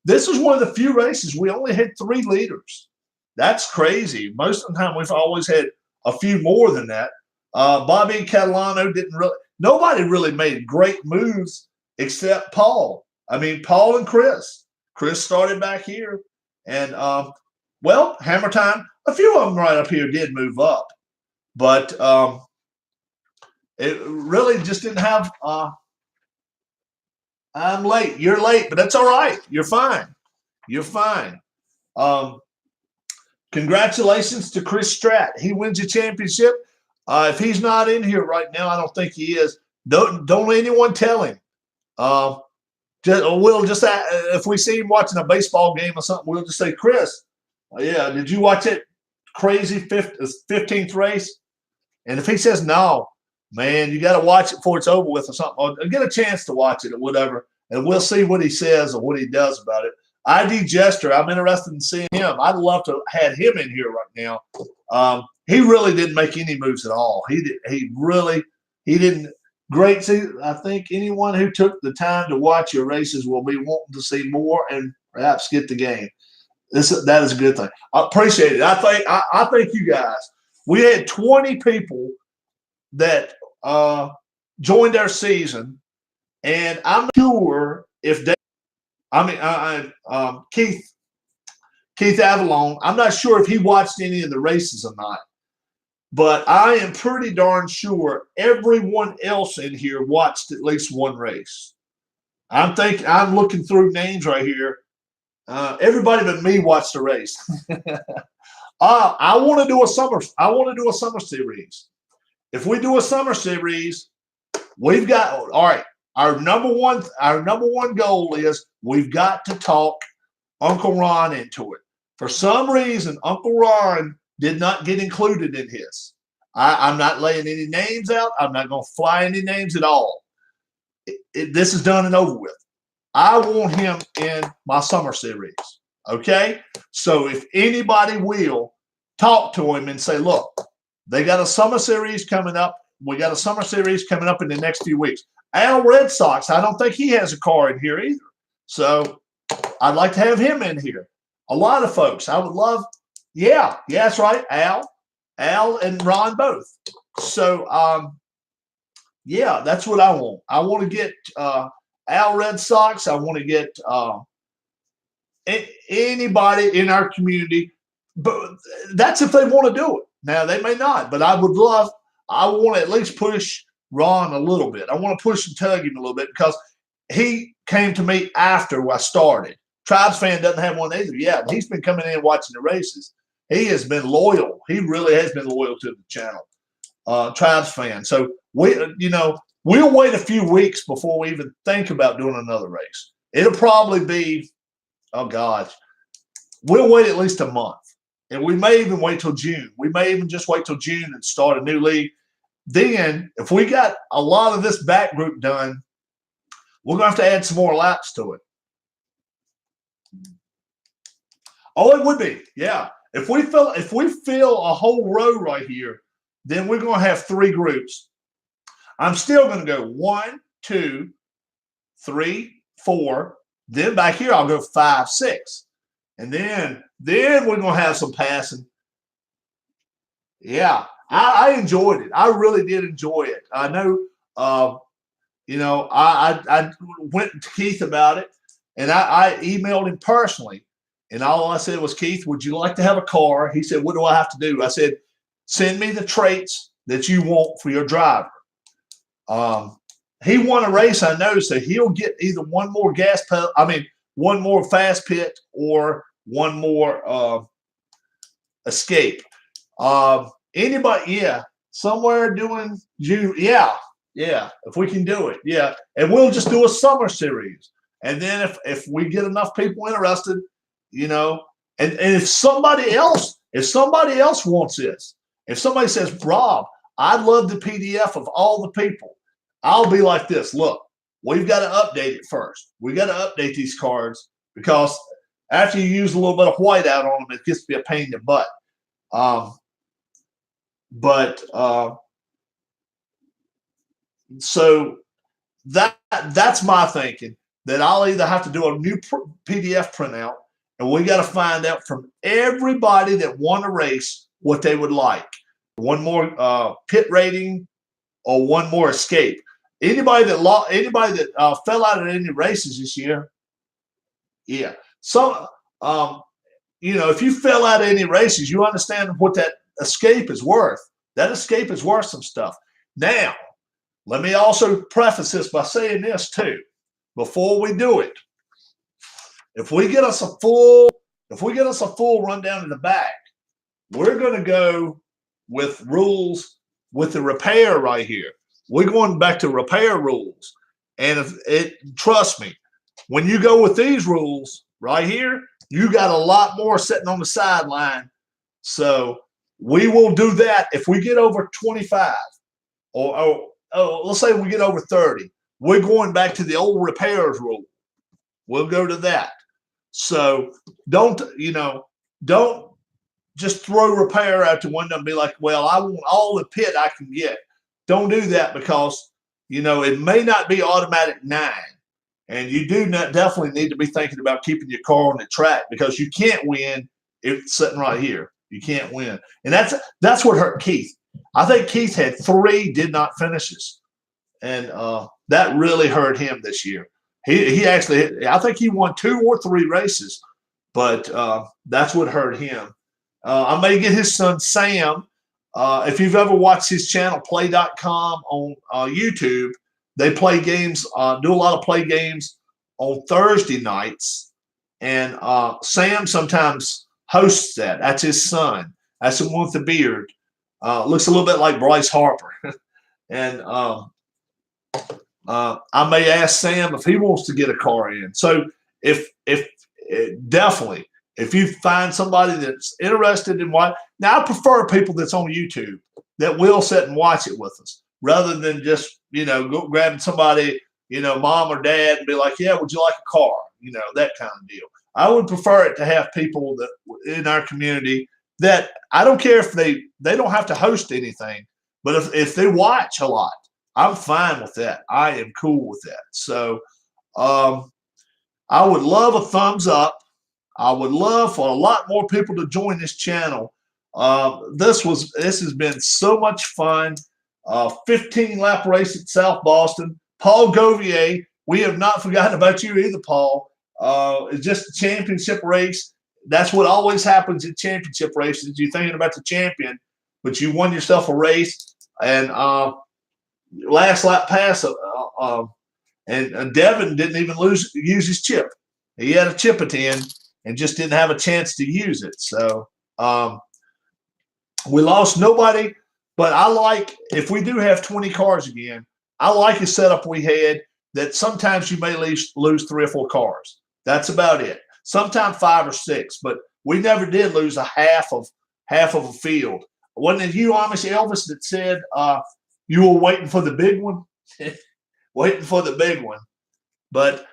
This was one of the few races we only had 3 leaders. That's crazy. Most of the time, we've always had a few more than that. Bobby and Catalano nobody really made great moves except Paul. I mean, Paul and Chris. Chris started back here. And, Hammer Time, a few of them right up here did move up. But it really just didn't have I'm late. You're late, but that's all right. You're fine. You're fine. Congratulations to Chris Stratt. He wins the championship. If he's not in here right now, I don't think he is. Don't anyone tell him. We'll just if we see him watching a baseball game or something, we'll just say, Chris, yeah, did you watch that crazy 15th race? And if he says no, man, you got to watch it before it's over with or something. Or get a chance to watch it or whatever, and we'll see what he says or what he does about it. ID Jester, I'm interested in seeing him. I'd love to have him in here right now. He really didn't make any moves at all. He didn't. Great. See, I think anyone who took the time to watch your races will be wanting to see more and perhaps get the game. That is a good thing. I appreciate it. I think you guys. We had 20 people that joined our season, and I'm not sure if they. Keith Avalon. I'm not sure if he watched any of the races or not. But I am pretty darn sure everyone else in here watched at least one race. I'm looking through names right here. Everybody but me watched the race. I want to do a summer series. If we do a summer series, we've got all right. Our number one goal is we've got to talk Uncle Ron into it. For some reason, Uncle Ron did not get included in his. I'm not laying any names out. I'm not going to fly any names at all. This is done and over with. I want him in my summer series. Okay? So if anybody will, talk to him and say, look, they got a summer series coming up. We got a summer series coming up in the next few weeks. Al Red Sox, I don't think he has a car in here either. So I'd like to have him in here. A lot of folks. I would love. Yeah, that's right. Al and Ron both. So, yeah, that's what I want. I want to get Al Red Sox. I want to get anybody in our community. But that's if they want to do it. Now, they may not, but I want to at least push Ron a little bit. I want to push and tug him a little bit because he came to me after I started. Tribes Fan doesn't have one either. Yeah, he's been coming in watching the races. He has been loyal. He really has been loyal to the channel. Tribes Fan. So we'll wait a few weeks before we even think about doing another race. It'll probably be, oh gosh, we'll wait at least a month. And we may even wait till June. We may even just wait till June and start a new league. Then, if we got a lot of this back group done, we're going to have to add some more laps to it. Oh, it would be, yeah. If we fill a whole row right here, then we're going to have 3 groups. I'm still going to go 1, 2, 3, 4. Then back here, I'll go 5, 6. And then we're going to have some passing. Yeah, I enjoyed it. I really did enjoy it. I know, I went to Keith about it, and I emailed him personally. And all I said was, Keith, would you like to have a car? He said, what do I have to do? I said, send me the traits that you want for your driver. He won a race, I know, so he'll get either one more one more fast pit or one more escape. Anybody, yeah, somewhere doing June, yeah, if we can do it, yeah. And we'll just do a summer series. And then if we get enough people interested, and if somebody else wants this, if somebody says, Rob, I'd love the PDF of all the people, I'll be like this. Look, we've got to update it first. We got to update these cards because after you use a little bit of white out on them, it gets to be a pain in the butt. So that's my thinking, that I'll either have to do a new PDF printout, and we got to find out from everybody that won a race what they would like. One more pit rating or one more escape. Anybody that fell out of any races this year, yeah. So, if you fell out of any races, you understand what that escape is worth. That escape is worth some stuff. Now, let me also preface this by saying this too. Before we do it, if we get us a full rundown in the back, we're going to go with rules with the repair right here. We're going back to repair rules. And trust me, when you go with these rules right here, you got a lot more sitting on the sideline. So we will do that if we get over 25. or let's say we get over 30, we're going back to the old repairs rule. We'll go to that. So don't just throw repair out the window and be like, well, I want all the pit I can get. Don't do that, because it may not be automatic 9. And you do not definitely need to be thinking about keeping your car on the track, because you can't win if it's sitting right here. You can't win. And that's what hurt Keith. I think Keith had 3 did not finishes. And that really hurt him this year. He actually, I think he won 2 or 3 races, but that's what hurt him. I may get his son Sam. If you've ever watched his channel, play.com on YouTube, they play games, do a lot of play games on Thursday nights. And Sam sometimes hosts that. That's his son. That's the one with the beard. Looks a little bit like Bryce Harper. And I may ask Sam if he wants to get a car in. So if definitely, if you find somebody that's interested in what, now I prefer people that's on YouTube that will sit and watch it with us, rather than just, go grabbing somebody, mom or dad, and be like, yeah, would you like a car? That kind of deal. I would prefer it to have people that in our community that, I don't care if they don't have to host anything, but if they watch a lot, I'm fine with that. I am cool with that. So I would love a thumbs up. I would love for a lot more people to join this channel. This has been so much fun. 15-lap race at South Boston. Paul Govier, we have not forgotten about you either, Paul. It's just a championship race. That's what always happens in championship races. You're thinking about the champion, but you won yourself a race. And last lap pass, and Devin didn't even use his chip. He had a chip at the end and just didn't have a chance to use it. So we lost nobody, but I like, if we do have 20 cars again, I like the setup we had, that sometimes you may lose 3 or 4 cars. That's about it. Sometimes 5 or 6, but we never did lose a half of a field. Wasn't it you, Amish Elvis, that said you were waiting for the big one? Waiting for the big one. But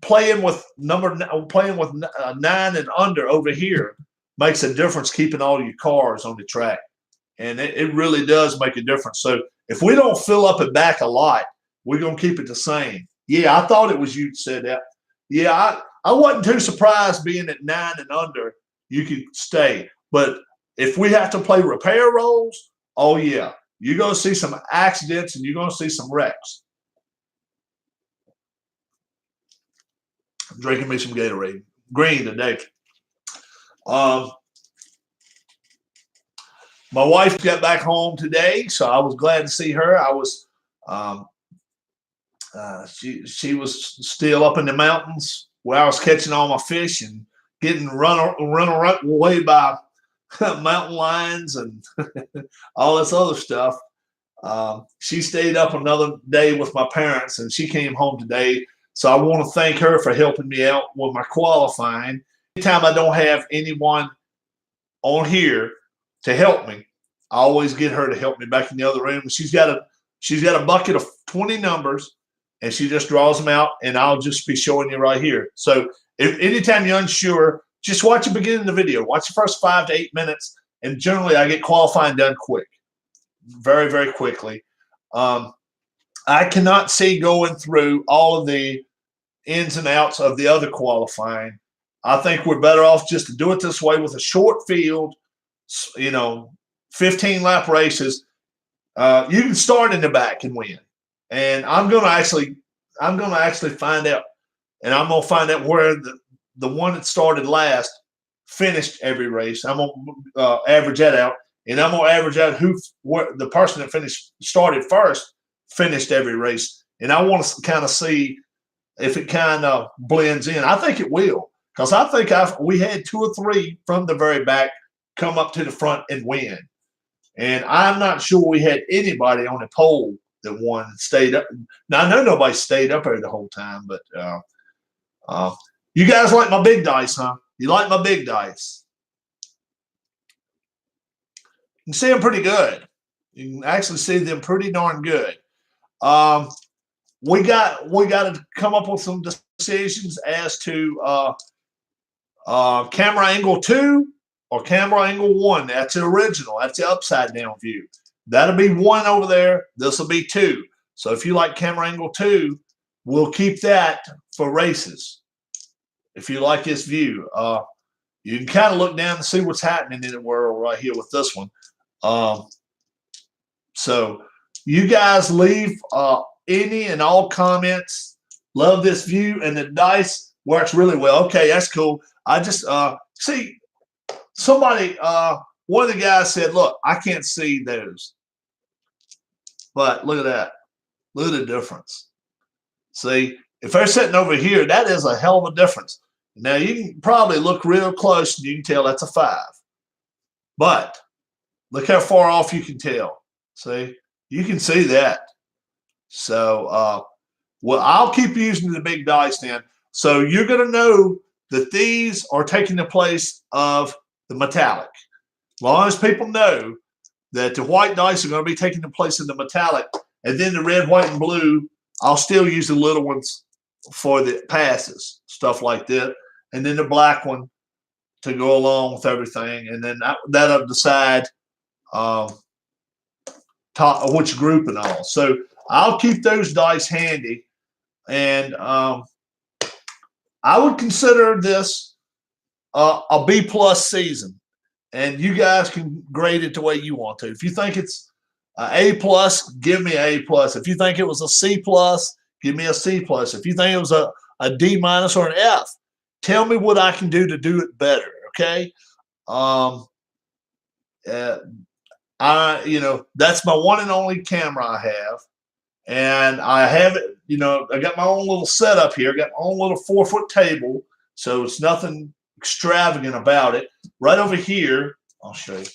playing with 9 and under over here makes a difference, keeping all your cars on the track. And it really does make a difference. So if we don't fill up and back a lot, we're going to keep it the same. Yeah, I thought it was you that said that. Yeah, I wasn't too surprised being at 9 and under, you could stay. But if we have to play repair roles, oh, yeah, you're going to see some accidents and you're going to see some wrecks. I'm drinking me some Gatorade. Green today. My wife got back home today, so I was glad to see her. I was she was still up in the mountains where I was catching all my fish and getting run away by mountain lions and all this other stuff. She stayed up another day with my parents, and she came home today. So I want to thank her for helping me out with my qualifying. Anytime I don't have anyone on here to help me, I always get her to help me back in the other room. She's got a bucket of 20 numbers, and she just draws them out, and I'll just be showing you right here. So if anytime you're unsure, just watch the beginning of the video. Watch the first 5 to 8 minutes, and generally I get qualifying done quick, very, very quickly. I cannot see going through all of the ins and outs of the other qualifying. I think we're better off just to do it this way with a short field, 15-lap races. You can start in the back and win. And I'm going to actually find out, and I'm going to find out where the one that started last finished every race. I'm going to average that out, and I'm going to average out where the person that started first finished every race. And I want to kind of see if it kind of blends in. I think it will, because I think we had 2 or 3 from the very back come up to the front and win. And I'm not sure we had anybody on the pole that won and stayed up. Now, I know nobody stayed up there the whole time, but you guys like my big dice, huh? You like my big dice? You can see them pretty good. You can actually see them pretty darn good. We got to come up with some decisions as to camera angle 2 or camera angle 1. That's the original. That's the upside down view. That'll be 1 over there. This will be 2. So if you like camera angle 2, we'll keep that for races. If you like this view, you can kind of look down and see what's happening in the world right here with this one. So you guys leave any and all comments. Love this view, and the dice works really well. Okay, that's cool. I just see somebody, one of the guys said, look, I can't see those. But look at that. Look at the difference. See, if they're sitting over here, that is a hell of a difference. Now, you can probably look real close and you can tell that's a 5. But look how far off you can tell. See, you can see that. So, well, I'll keep using the big dice then. So you're going to know that these are taking the place of the metallic. As long as people know that the white dice are going to be taking the place of the metallic, and then the red, white, and blue, I'll still use the little ones for the passes, stuff like that. And then the black one to go along with everything. And then that'll decide which group and all. So I'll keep those dice handy. And I would consider this a B+ season. And you guys can grade it the way you want to. If you think it's A+, give me A+. If you think it was a C+, give me a C+. If you think it was a D- or an F, tell me what I can do to do it better. Okay. That's my one and only camera I have. And I have it, I got my own little setup here. I got my own little 4-foot table. So it's nothing extravagant about it. Right over here, I'll show you.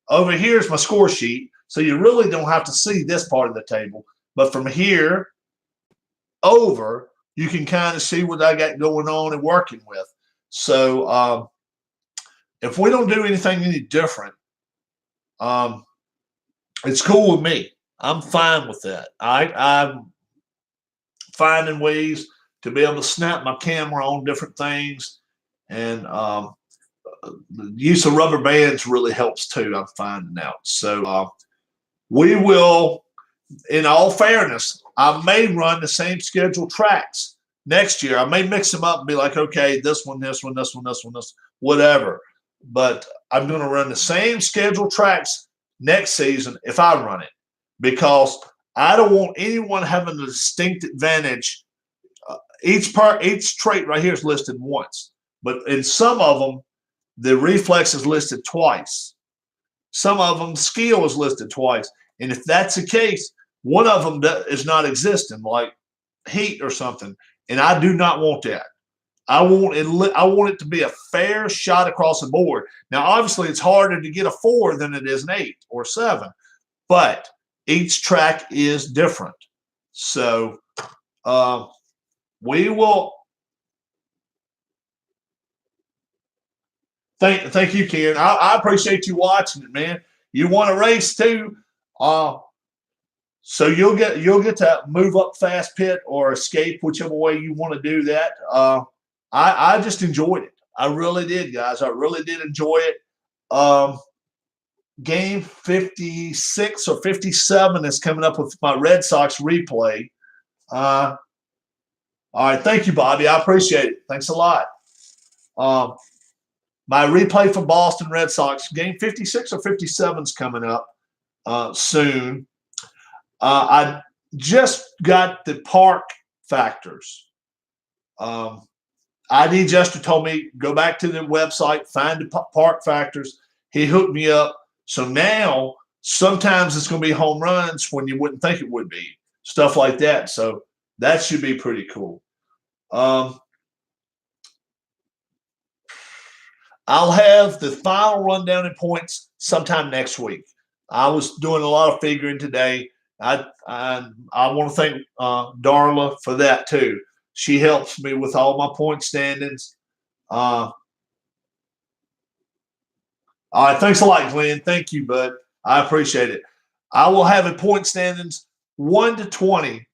Over here is my score sheet. So you really don't have to see this part of the table. But from here over, you can kind of see what I got going on and working with. So if we don't do anything any different, it's cool with me. I'm fine with that. I'm finding ways to be able to snap my camera on different things, and the use of rubber bands really helps too. I'm finding out. So we will, in all fairness, I may run the same scheduled tracks next year. I may mix them up and be like, okay, this one, this one, this one, this one, this, whatever. But I'm going to run the same scheduled tracks next season if I run it, because I don't want anyone having a distinct advantage. Each trait right here is listed once, but in some of them, the reflex is listed twice. Some of them, skill is listed twice. And if that's the case, one of them is not existing, like heat or something. And I do not want that. I want it to be a fair shot across the board. Now, obviously, it's harder to get a 4 than it is an 8 or 7, but each track is different. So we will. Thank you, Ken. I appreciate you watching it, man. You want a race too, so you'll get to move up fast pit or escape, whichever way you want to do that. I just enjoyed it. I really did, guys. I really did enjoy it. Game 56 or 57 is coming up with my Red Sox replay. All right, thank you, Bobby. I appreciate it. Thanks a lot. My replay for Boston Red Sox, game 56 or 57 is coming up soon. I just got the park factors. ID Jester told me, go back to the website, find the park factors. He hooked me up. So now sometimes it's going to be home runs when you wouldn't think it would be. Stuff like that. So that should be pretty cool. I'll have the final rundown in points sometime next week. I was doing a lot of figuring today. I want to thank Darla for that too. She helps me with all my point standings. All right, thanks a lot, Glenn. Thank you, bud. I appreciate it. I will have a point standings 1 to 20.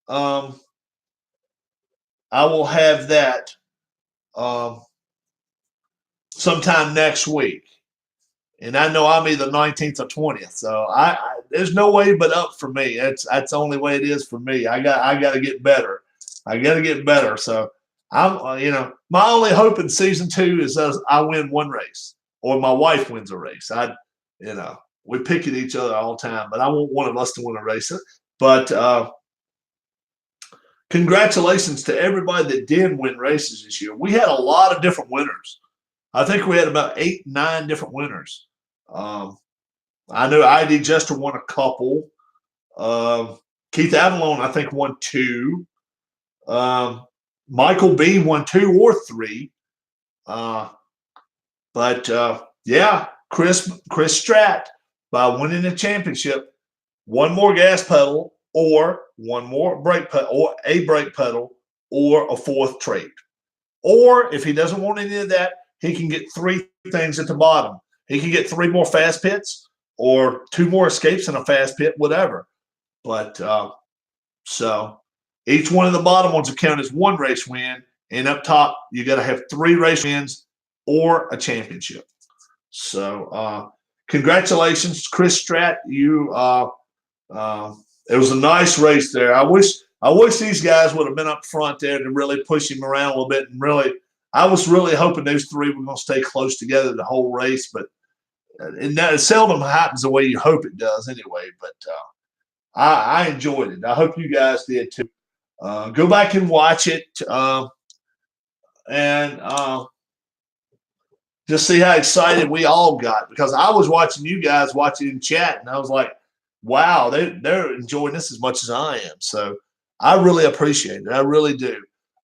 I will have that sometime next week. And I know I'm either 19th or 20th. So there's no way but up for me. That's the only way it is for me. I got to get better. I got to get better. So I'm my only hope in season 2 is I win one race or my wife wins a race. We pick at each other all the time, but I want one of us to win a race. But congratulations to everybody that did win races this year. We had a lot of different winners. I think we had about 8, 9 different winners. I know ID Jester won a couple. Keith Avalon, I think, won 2. Michael B won 2 or 3. Yeah, Chris Stratt, by winning the championship, one more gas pedal or one more brake pedal or a brake pedal or a 4th trait. Or if he doesn't want any of that, he can get 3 things at the bottom. He can get 3 more fast pits or 2 more escapes in a fast pit, whatever. But so each one of the bottom ones will count as 1 race win, and up top you got to have 3 race wins or a championship. So congratulations, Chris Stratt. You it was a nice race there. I wish these guys would have been up front there to really push him around a little bit, and really, I was really hoping those 3 were going to stay close together the whole race, but it seldom happens the way you hope it does anyway. But I enjoyed it. I hope you guys did too. Go back and watch it and just see how excited we all got, because I was watching you guys watching in chat, and I was like, wow, they're enjoying this as much as I am. So I really appreciate it. I really do.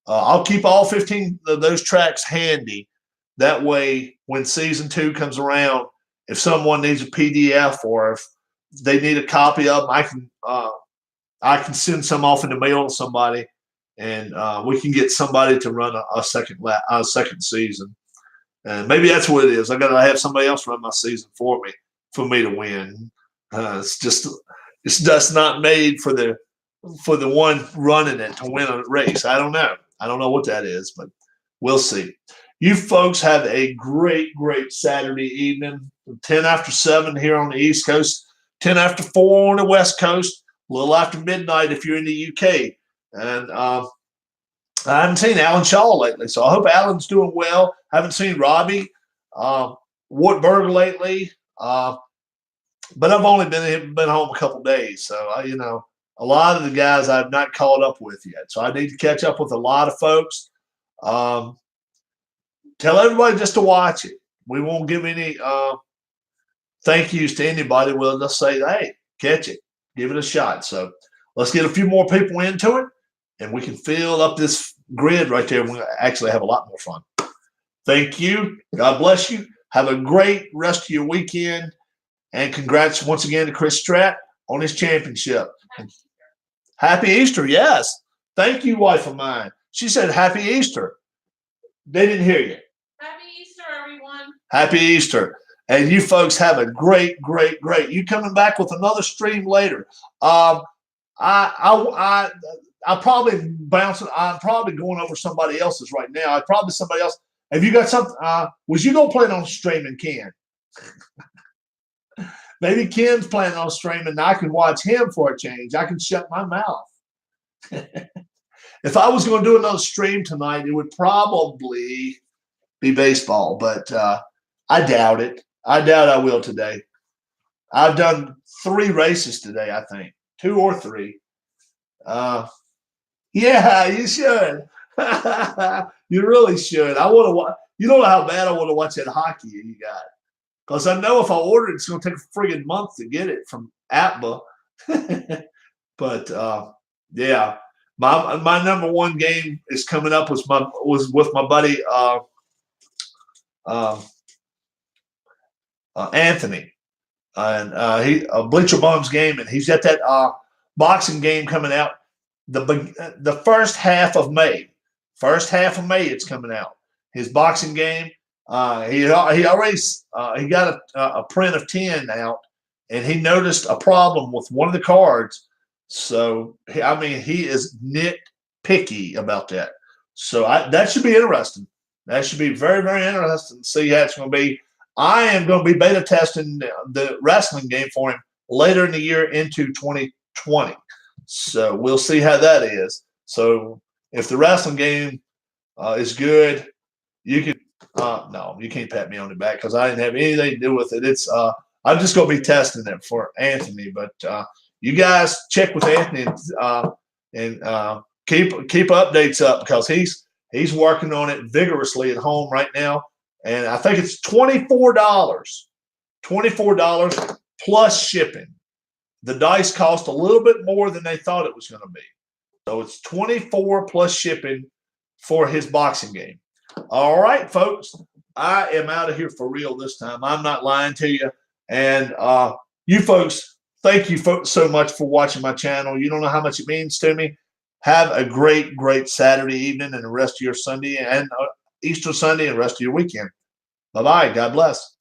I'll keep all 15 of those tracks handy. That way, when season 2 comes around, if someone needs a PDF or if they need a copy of them, I can send some off in the mail to somebody, and we can get somebody to run a second season. And maybe that's what it is. I got to have somebody else run my season for me to win. It's just not made for the one running it to win a race. I don't know. I don't know what that is, but we'll see. You folks have a great, great Saturday evening. 10 after 7 here on the East Coast, 10 after 4 on the West Coast, a little after midnight if you're in the UK. And I haven't seen Alan Shaw lately, so I hope Alan's doing well. I haven't seen Robbie Wartburg lately, but I've only been home a couple days, so a lot of the guys I've not caught up with yet. So I need to catch up with a lot of folks. Tell everybody just to watch it. We won't give any thank yous to anybody. We'll just say, hey, catch it, give it a shot. So let's get a few more people into it, and we can fill up this grid right there. We'll actually have a lot more fun. Thank you. God bless you. Have a great rest of your weekend. And congrats once again to Chris Stratt on his championship. Happy Easter, yes. Thank you, wife of mine. She said Happy Easter. They didn't hear you. Happy Easter, everyone. Happy Easter. And you folks have a great, great, great. You coming back with another stream later. I probably bouncing. I'm probably going over somebody else's right now. Probably somebody else. Have you got something? Was you gonna plan on streaming, Ken? Maybe Ken's planning on streaming, and I can watch him for a change. I can shut my mouth. If I was going to do another stream tonight, it would probably be baseball, but I doubt it. I doubt I will today. I've done 3 races today, I think. 2 or 3. Yeah, you should. You really should. I want to watch. You know how bad I want to watch that hockey you got. Because I know if I order it, it's going to take a friggin' month to get it from APBA. But yeah, my number 1 game is coming up. Was with my buddy Anthony, and he a Bleacher Bums game, and he's got that boxing game coming out the first half of May. First half of May, it's coming out. His boxing game. He already he got a print of 10 out, and he noticed a problem with one of the cards. So, I mean, he is nitpicky about that. So that should be interesting. That should be very, very interesting to see how it's going to be. I am going to be beta testing the wrestling game for him later in the year into 2020. So we'll see how that is. So if the wrestling game is good, you can no, you can't pat me on the back because I didn't have anything to do with it. It's I'm just going to be testing it for Anthony. But you guys check with Anthony and keep updates up because he's working on it vigorously at home right now. And I think it's $24 plus shipping. The dice cost a little bit more than they thought it was going to be. So it's $24 plus shipping for his boxing game. All right, folks. I am out of here for real this time. I'm not lying to you. And you folks, thank you folks so much for watching my channel. You don't know how much it means to me. Have a great, great Saturday evening and the rest of your Sunday and Easter Sunday and the rest of your weekend. Bye-bye. God bless.